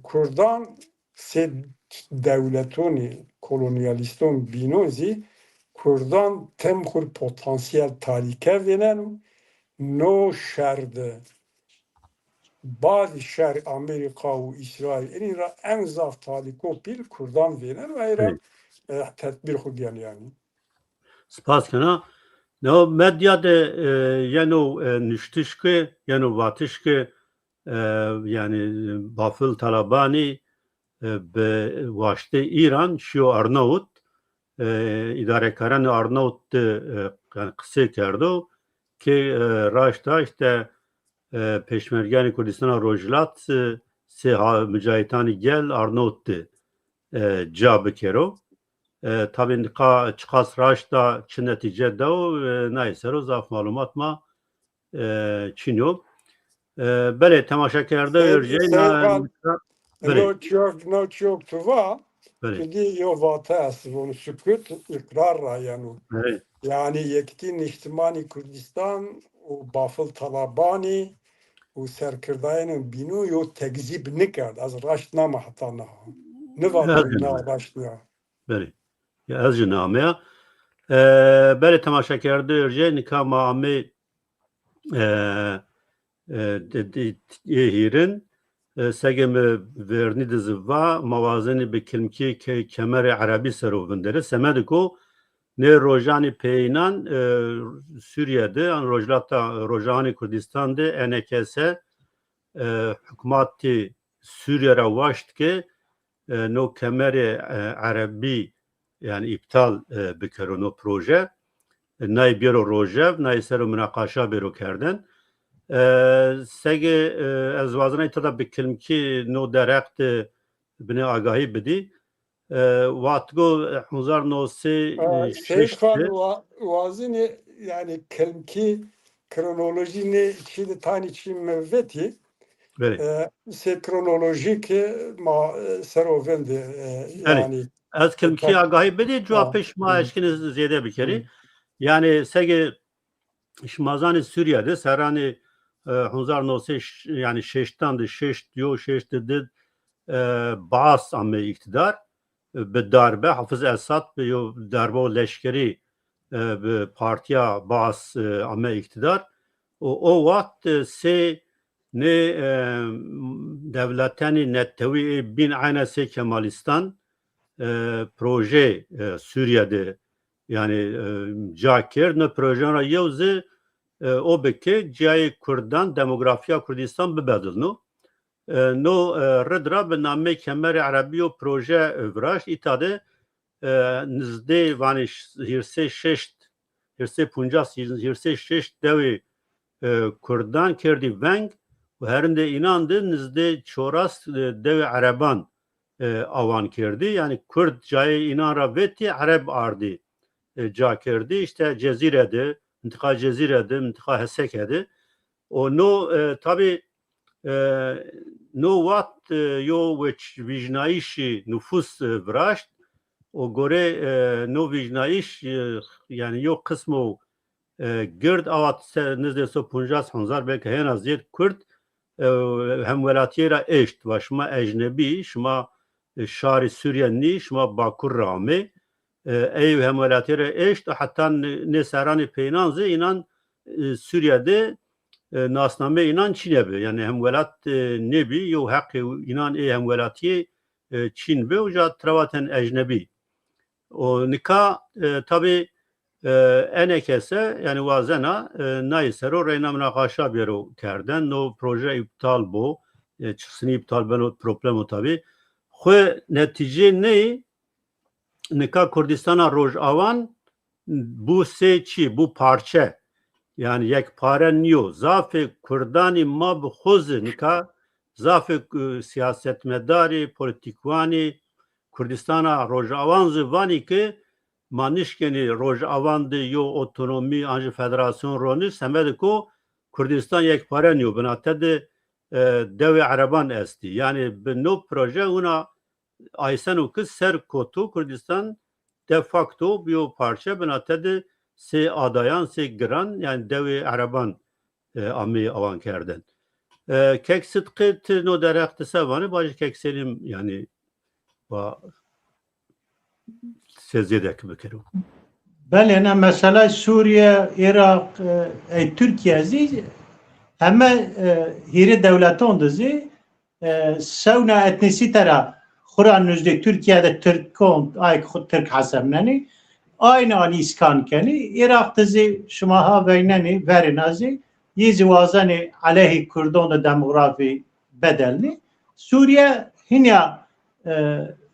Kurdan se devletoni kolonyaliston binozi Kurdan temkur potansiyel tarike venen no şerde bazı şer Amerika ve İsrail en ra en zaf taliko pil Kurdan veren ve era tedbir xudyan yani. Spas kana no medya de yano niştişke yano vatişke yani bafıl talabani به واشته ایران شیو ارناوت ادارهکاران ارناوت قصه کرده که راشته işte peşmergani Kurdistan rojlat se mücahitani gel Arnavut cevabı kero tabii çıkas raşta çi netice de o neyse o zaf malumat ma çinyo böyle temaşakerde öreceğin No çok tuva çünkü yo vatas bunu sükut ikrar yani. Yani yektin ihtimali Kürdistan o bafıl talabani o serkirdayının binu yo tekzip nikard az raşt nama hatta ne var na raşt ya. بله از جنامه بله تماشا کرده ارجه نکا معامه هیرن سگم ورنی دزوا موازنی بکلمکی که کمر عربی سرو بندره سمده کو نه روجانی پیینان سوریye'de rojani Kurdistan'da NKS hükümeti Suriye'ye vaşt ki no kemeri Arabi yani iptal bikirun o proje nay biro rojev nay seru münakaşa biro kerdin sege ez vazına itada bikilim ki no direkt bine agahi bidi Vatgo 1900 Seyit Khan vazini yani kelmki kronolojini çili tani çim mevveti se kronolojik ma serovendi yani az kelmki agahi bidi cevapış ma eşkiniz ziyade bir kere yani sege şmazani Suriye'de serani 1900 yani şeştan de şeş diyor şeşte de Baas amme iktidar به darbe Hafız Esad به darbe و leşkeri به partiya Baas amme iktidar o vakt se ne devleteni nettevi bin aynesi Kemalistan proje Suriye'de yani Cakir ne projena yevzi o beke cihayı Kurdan demografiya Kurdistan bebedilnu نو ردرا به نامه کمر عربی و پروژه افراش ایتاده نزده وانش هرسه ششت هرسه پونجاس هرسه ششت دوی کردان کردی ونگ و هرنده اینانده نزده چوراس دوی عربان آوان کردی yani Kurd جای اینا را ویتی عرب آردی جا کردی işte cezire'de منطقه cezire'de منطقه Heseke'de o no tabi no wat yo vicnaishi nüfus vraşt o göre no vicnaiş yani yo kısmı gird avat nezdeyse 50,000 belki en az yet Kürt hem velatiyera eşt ve şma ecnebi şma şari Suriyenli şma Bakur rame ev hem velatiyera eşt hatta ne serani peynanze inan Suriye'de nasname inan Çin'e be yani hemvelat nebi yo hakkı inan hemvelatiye Çin be uca travaten ecnebi o nika tabi enekese yani vazena nayser o reyna münakaşa biro kerden no proje iptal bu çıksın iptal ben o problemu tabi xwe netice ne nika Kurdistan'a Rojavan bu seçi bu parça yani yekpare niyo zafı Kurdani ma bi xuzi nika zafı siyasetmedari politikvani Kurdistan'a Rojavan zivani ki manişkeni Rojavan'dı yo otonomi anji federasyon roni semedi ko Kurdistan yekpare niyo binate de devi Araban esti yani bi no proje una aysen o kız ser kotu Kurdistan de facto biyo parça binate de se adayan se giran yani devi Araban ami avan kerden. Kek sıtkı no derekti sevani bacı kek selim yani seziyedeki bir kere. Bele ne mesela Suriye, Irak, Türkiye zi hemen hiri devleton dizi sevna etnisitera Kur'an nüzde Türkiye'de Türkon ay Türk hasemneni aynı ani iskan keni Irak dizi şumaha beyneni verinazi yizi vazani aleyhi Kurdon da demografi bedelni Suriye hinya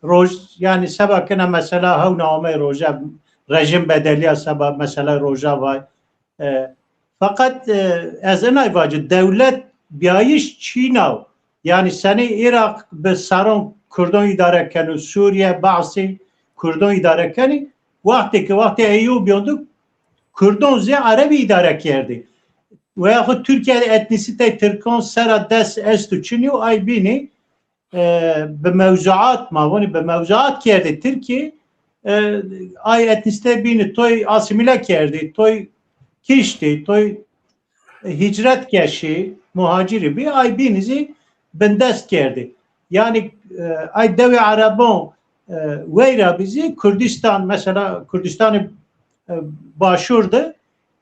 roj yani sabakına mesela havna ame roja rejim bedeliya sabah mesela roja var fakat az enay vacı devlet biayiş Çinav yani seni Irak be saron Kurdon idare kenu Suriye bazı Kurdon idare keni vakti Eyyub yonduk Kurdon ze Arabi idare kerdi veyahut Türkiye'de etnisite Türkon sera des estu Çinyo ay bini به موضوعات ماونی به موضوعات کرده ترکیه ay etnisite bini toy asimile kerdi toy kişti toy hicret keşi muhaciri bir ay binizi bendest kerdi yani ay devi Arabon veyra bizi Kürdistan mesela Kürdistan başurdu.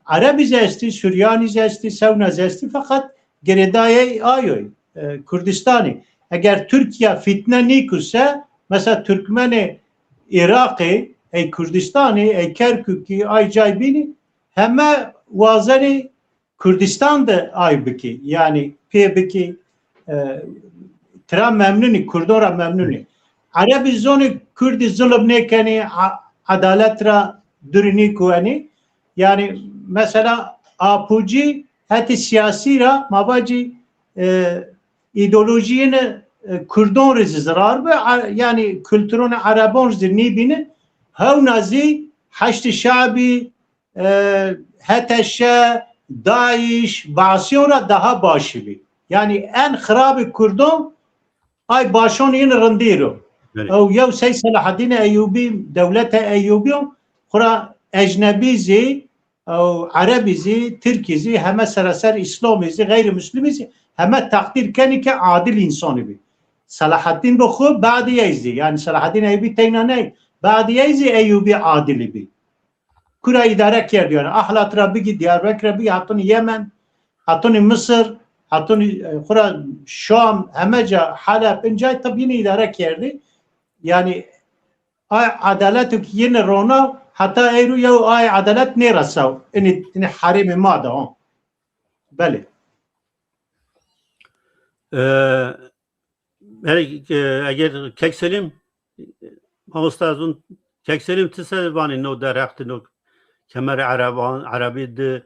Arabi zesti, Süryani zesti, Sevna zesti fakat geridaya ayoy Kürdistan'ı. Eğer Türkiye fitne nikuse mesela Türkmeni Irak'ı, ey Kürdistan'ı, ey Kerkük'ü, ay Caybini heme vazeni Kürdistan'da ay biki. Yani pebiki tra memnuni, Kürdora memnuni. Arabi zonu Kürdi zulüm nekeni adalet ra durini kuani. Yani mesela apuci hati siyasi ra mabacı ideolojinin Kürdon rezi zarar ve yani kültürün Arabon zirni binin hav nazi haşt şabi heteşe Daesh Basiyona daha başı bir. Yani en harabi Kürdon ay başon in randiro. او یو سی صلاح الدین ایوبی دولت ایوبی خورا اجنبی زی او عربی زی ترکی زی همه سراسر اسلامی زی غیر مسلمی زی همه تقدیر کنی که عادل انسانی بی صلاح الدین رو خوب بعد یزی یعنی صلاح الدین ایوبی تینا نه بعد یزی ایوبی عادلی بی کورا اداره کرد yani ahlat را بگی دیاربکر را بگی حتی یمن حتی مصر حتی خورا شام همه جا حلب اینجا طب yine idare کرده yani ay adalet ki yine rona hatta eyru ya ay adalet ne rasav ini harim ma da on bale eğer Kekselim Ustazun Kekselim tisevani no derhti no kemer Arabi de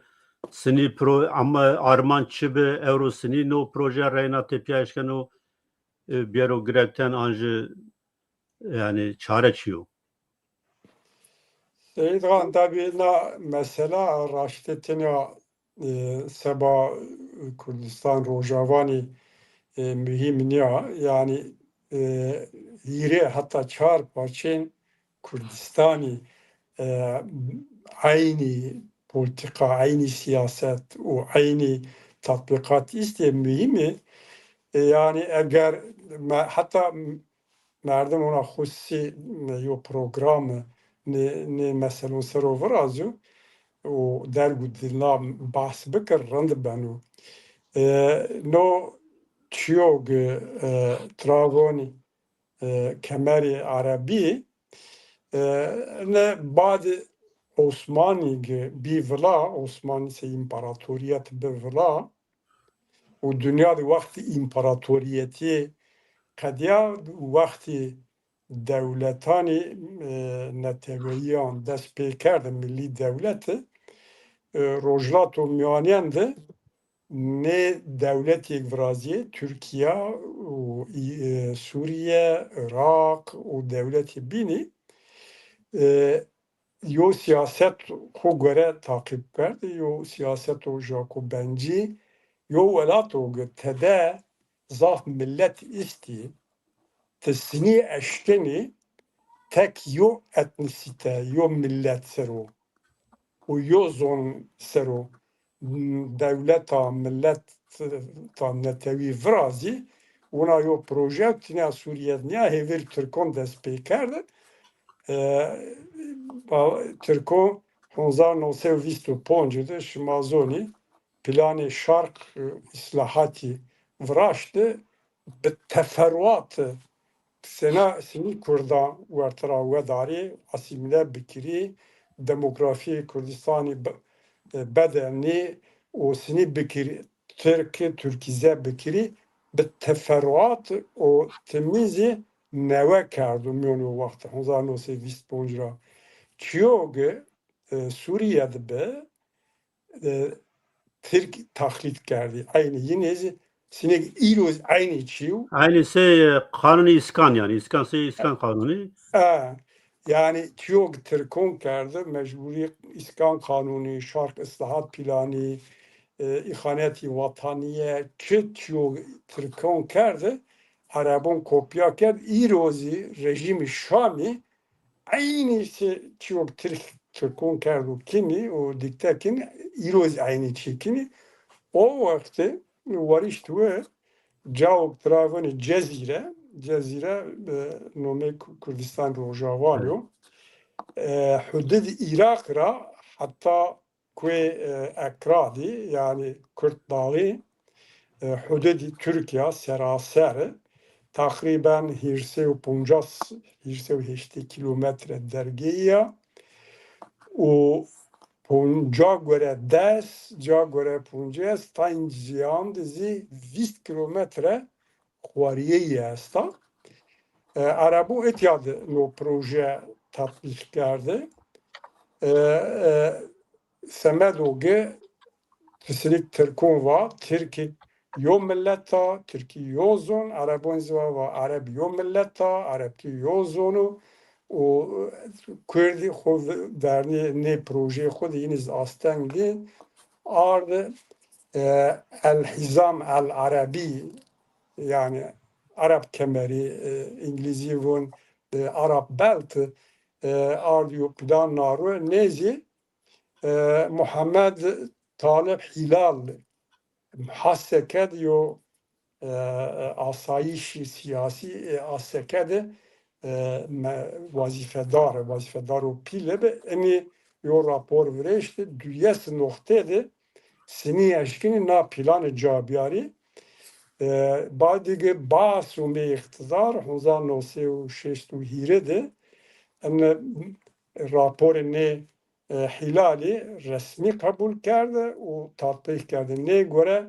sini pro ama arman çibe euro sini no proje reyna tepiyaşken o biyero grevten anjı yani çare çiyor. Seydan tabi mesela raştetine seba Kürdistan Rojavani mühim niye yani yeri hatta çar parçen Kürdistani aynı politika, aynı siyaset, o aynı tatbikat iste mühimi yani eğer hatta merdem ona husi yo programı ne mesela serover azı o dergu dinla bahs bikir rand banu no çiyog travoni kemeri Arabi ne bazı Osmanlı bir vela Osmanlı imparatoriyet bir vela o dünyada vakti imparatoriyeti kadya vakti devletani neteviyan dest pê kerdin milli devleti rojlat û miwaniyan de ne devletê viraziyê Türkiye û Suriye, Irak û devletê bînî yo siyaset xwe göre takip kerd yo siyaset û jako bencî yo welato tede zaf millet istî tesni eşkeni tek yo etnisite yo millet sero o yo zon sero devleta millet ta netevi vrazi ona yo proje tine Suriye niye hevir Türkon dest pê kerde Türkon 1925 de şimazoni planê şark islahatî vraştı bi teferruatı sena sinî Kurdan wertira we darê asîmile bikirî demografî Kurdistanê bedenî û sinî bikirî Türkîze bikirî bi teferruat û temîzî neve kerd û miyonê wexta 1925 ra çiyogê Suriye dibe Türk taklit kerdî aynı yine sinek îroz aynı çiyo Aynı şey kanuni iskan yani iskan kanuni. Yani çok Türkon kerdi mecburi iskan kanuni şark ıslahat planı ihaneti vataniye çok Türkon kerdi Arabon kopya kerdi İrozi rejimi Şami aynı şey çok Türkon kerdi kimi o diktakin İroz aynı çekini o vakti varıştı ve Cavuk Travani Cezire cezire nome Kurdistan Rojavano hudud Irak ra hatta kwe ekradi yani Kürt dağı hudud Türkiye seraser takriben 150 kilometre dergiye o Punca göre ca göre punca ta injiyan dizi 20 kilometre xwariye est. Arabu etiyad no proje tatbik kerdi. Semedoge Tisilik Türkun va Türkiye yo milleta, Türkiye yo zon, Arabun zva va Arab yo milleta, Arab ki yo zonu o Kürdi xod derni ne proje xod yiniz astengi ardı el hizam el arabi yani Arap kemeri İngilizce von Arap belt ardı plan naru nezi Muhammed Talip Hilal hasseked yo asayiş siyasi asseked vazifedar o pile be emi yo rapor vreşti düyes noktede seni eşkini na planı cabiyari badige basu me iktidar 1906 hirede emi rapor ne hilali resmi kabul kerdi o tatbik kerdi ne göre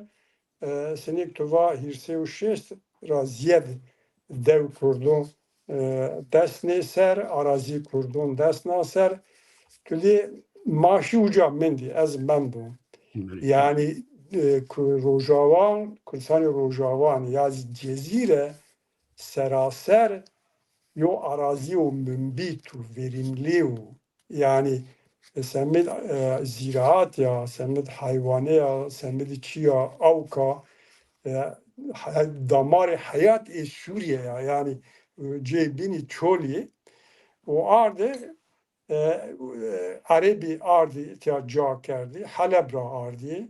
senik tuva 1906 raziyed dev kurdun dest ne ser arazi kurdun dest ne ser tuli maaşı uca mendi ez ben bu yani Rojavan Kurdistan Rojavan ya cezire seraser yo arazi o mümbitu verimli o yani semmet ziraat ya semmet hayvanı ya semmet çiya avka damar hayat Suriye ya yani cebini çoli o ardı Arabi ardı ihtiyaca kerdi Halebra ardı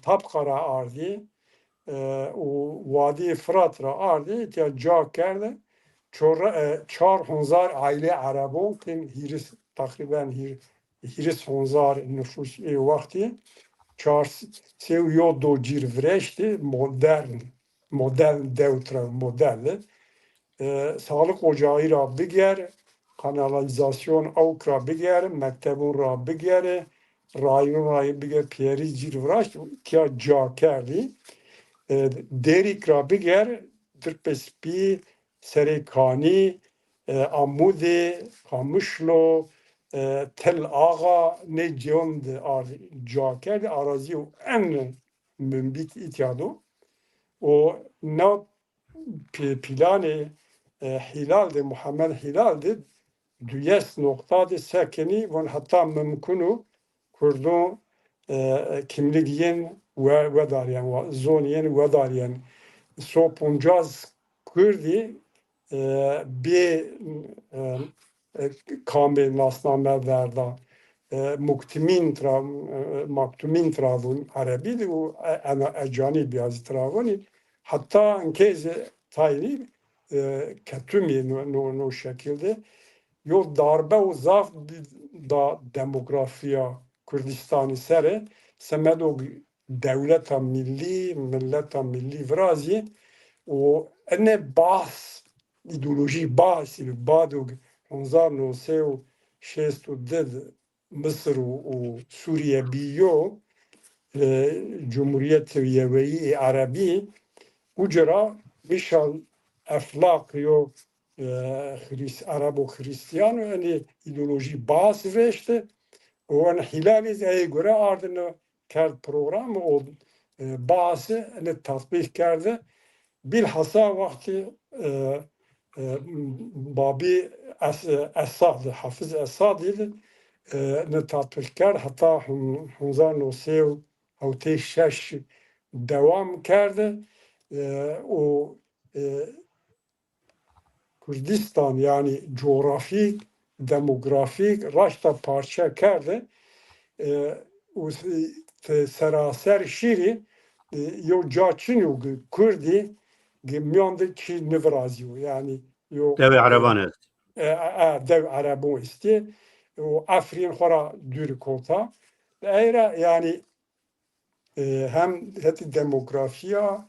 Tapkara ardı o Vadi Fırat'ra ardı ihtiyaca kerdi 4,000 aile Arabon kim hiris takriben hiris 1000 nüfus vakti 4 do cirvreşti modern devtra model sağlık ocağı ra biger kanalizasyon avkra biger mektebun ra biger rayon ra biger piyeri cirvraş kia ca kerdi derik ra biger tırpespi Serekani, Amudi, Kamışlo, Tel Ağa ne cihan ca kerdi arazi o en mümbit itiyadu. O ne planı Hilal'de, Muhammed Hilal'de düyes noktada sekeni ve hatta mümkünü kurdun kimliğin ve dariyen, zoniyen ve dariyen sopuncaz Kürdi bir kamil nasname verda maktumin travun Arabi o ecani biyazı travuni hatta inkeze tayini ketumi no şekilde yo darbe o zaf da demografiya Kürdistan'ı sere semedo devleta milli milleta milli vrazi o ene bahs ideoloji bahsi badug 1906 Mısır o Suriye biyo Cumhuriyet Yeveyi Arabi ucra mişal eflak yo Arabo Hristiyan yani ideoloji bahs veşti o an hilaliz eye göre ardını kerd programı o bahsi ne tatbik kerdi bilhassa vakti Babi Esad, Hafız Esad idi ne tatbik kerdi hatta 1906 devam kerdi o Kürdistan yani coğrafik, demografik raşta parça kerdi o seraser şiri yo caçın yo Kürdi میان ده کی نورازیو yani yok Dev Araban est. dev Arabon isti o Afrin xora dür kota eğer yani hem heti demografiya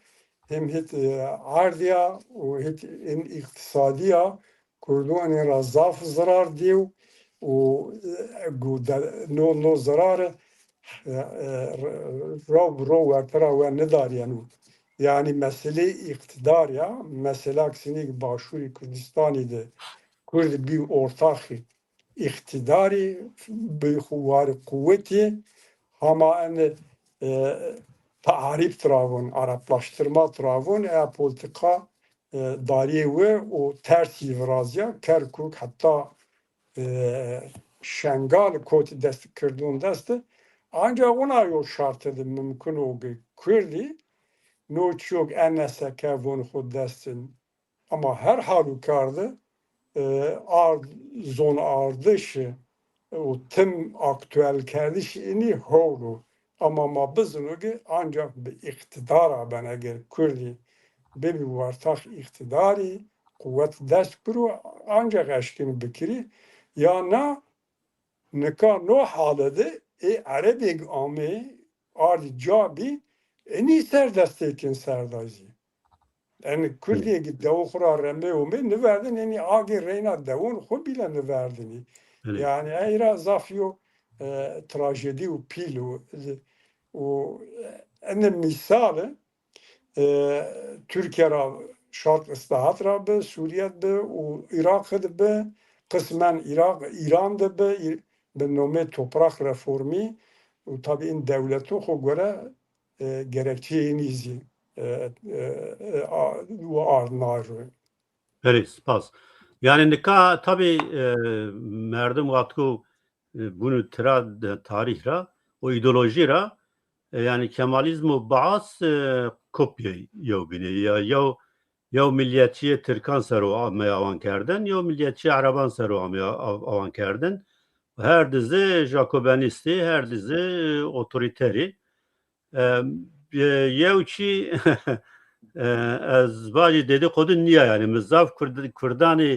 hem heti ardiya o heti en iktisadiya Kurdun ra zaf zarar diyor o no zararı رو ترى وندار yani mesele iktidar ya mesela aksine Başuri Kürdistan'ı da Kurd bir ortak iktidarı bir huvar kuvveti ama en tarif travun Araplaştırma travun politika dariye ve o ters ivrazya Kerkuk hatta Şengal koti dest Kürdun desti ancak ona yol şartıdı mümkün oldu Kürdi no çok ennese kevun xud destin ama her halükarda zon ardışı o tüm aktüel kerdiş ini holu ama ma bizunu ki ancak bir iktidara ben eğer Kürdi bir vartak iktidarı kuvvet dest kuru ancak eşkini bikiri ya na neka no halede Arabik ame ardi cabi eni ser destekin serdazı. Yani Kürdiye git davukura rembe ume ne verdin eni agi reyna davun xo bile ne verdin. Yani eyra zafyo trajedi u pilu o ene misale Türkiye şark ıslahat rabbe, Suriye be, o Irak be, kısmen İran da be, nome toprak reformi, o tabi in devletin xo göre gerekçe nizi و آرناجو. Peki, spas. Yani nika tabi merdum vatku bunu tarih ra, o ideoloji ra yani Kemalizmu baas kopya yo bine ya yo milliyetçiye Türkan seru amaya avan kerden yo milliyetçi Araban seru amaya avan kerden her dizi Jacobinisti her dizi otoriteri yevçi از باجی دیده خود نیا یعنی مزاف کردانی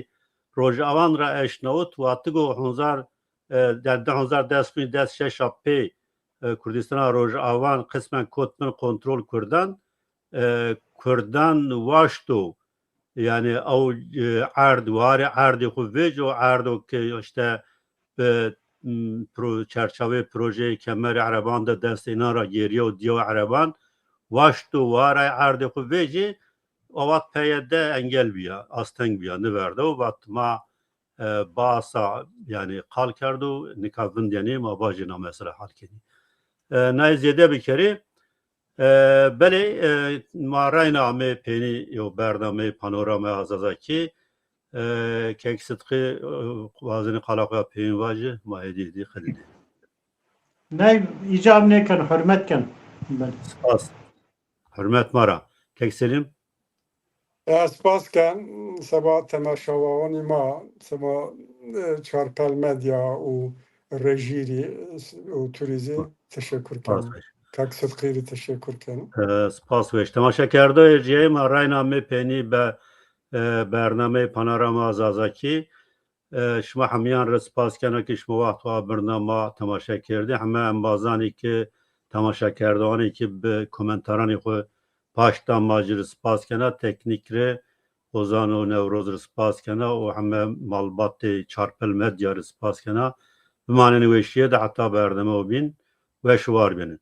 روجاوان را اشنوت و اتگو هنزار در 2010 پی کردستان روجاوان قسمن کتمن کنترل کردان واشتو yani او عرض خویج و عرض که işte çerçeve proje kemer Araban da dest اینا را گیریه و دیو Araban Vaştu varay ardı kuvveciovat peyde engel biya asteng biya ne verdi o vatma basa yani kalkardu nikavın yani mabajına mesela halkeni naizede bir kere beli marayna me peni yo berdame panorama azazaki kek sıtkı vazını kalaka peyni vacı maediydi khalidi ne icab ne kan hürmet kan spas hürmet mara kek selim Spas sabah temaşavani ma sabah çarpel medya o rejiri o turizi teşekkür ederim. Kak sıdkıyla teşekkür ederim. Spas veş. Temaşa kerdo ejiyem arayname peni be bername panorama azazaki شما همیان رسپاس کنه که شما وقت و برنامه تماشا کرده همه انبازانی که تماشا کردانی که به کومنتارانی خود پاشتا ماجر رسپاس کنه تکنیک ره اوزان و نوروز رسپاس کنه و همه مالبات چارپل مدیا رسپاس کنه بمانه نوشیه ده حتی برنامه و بین و شوار بینه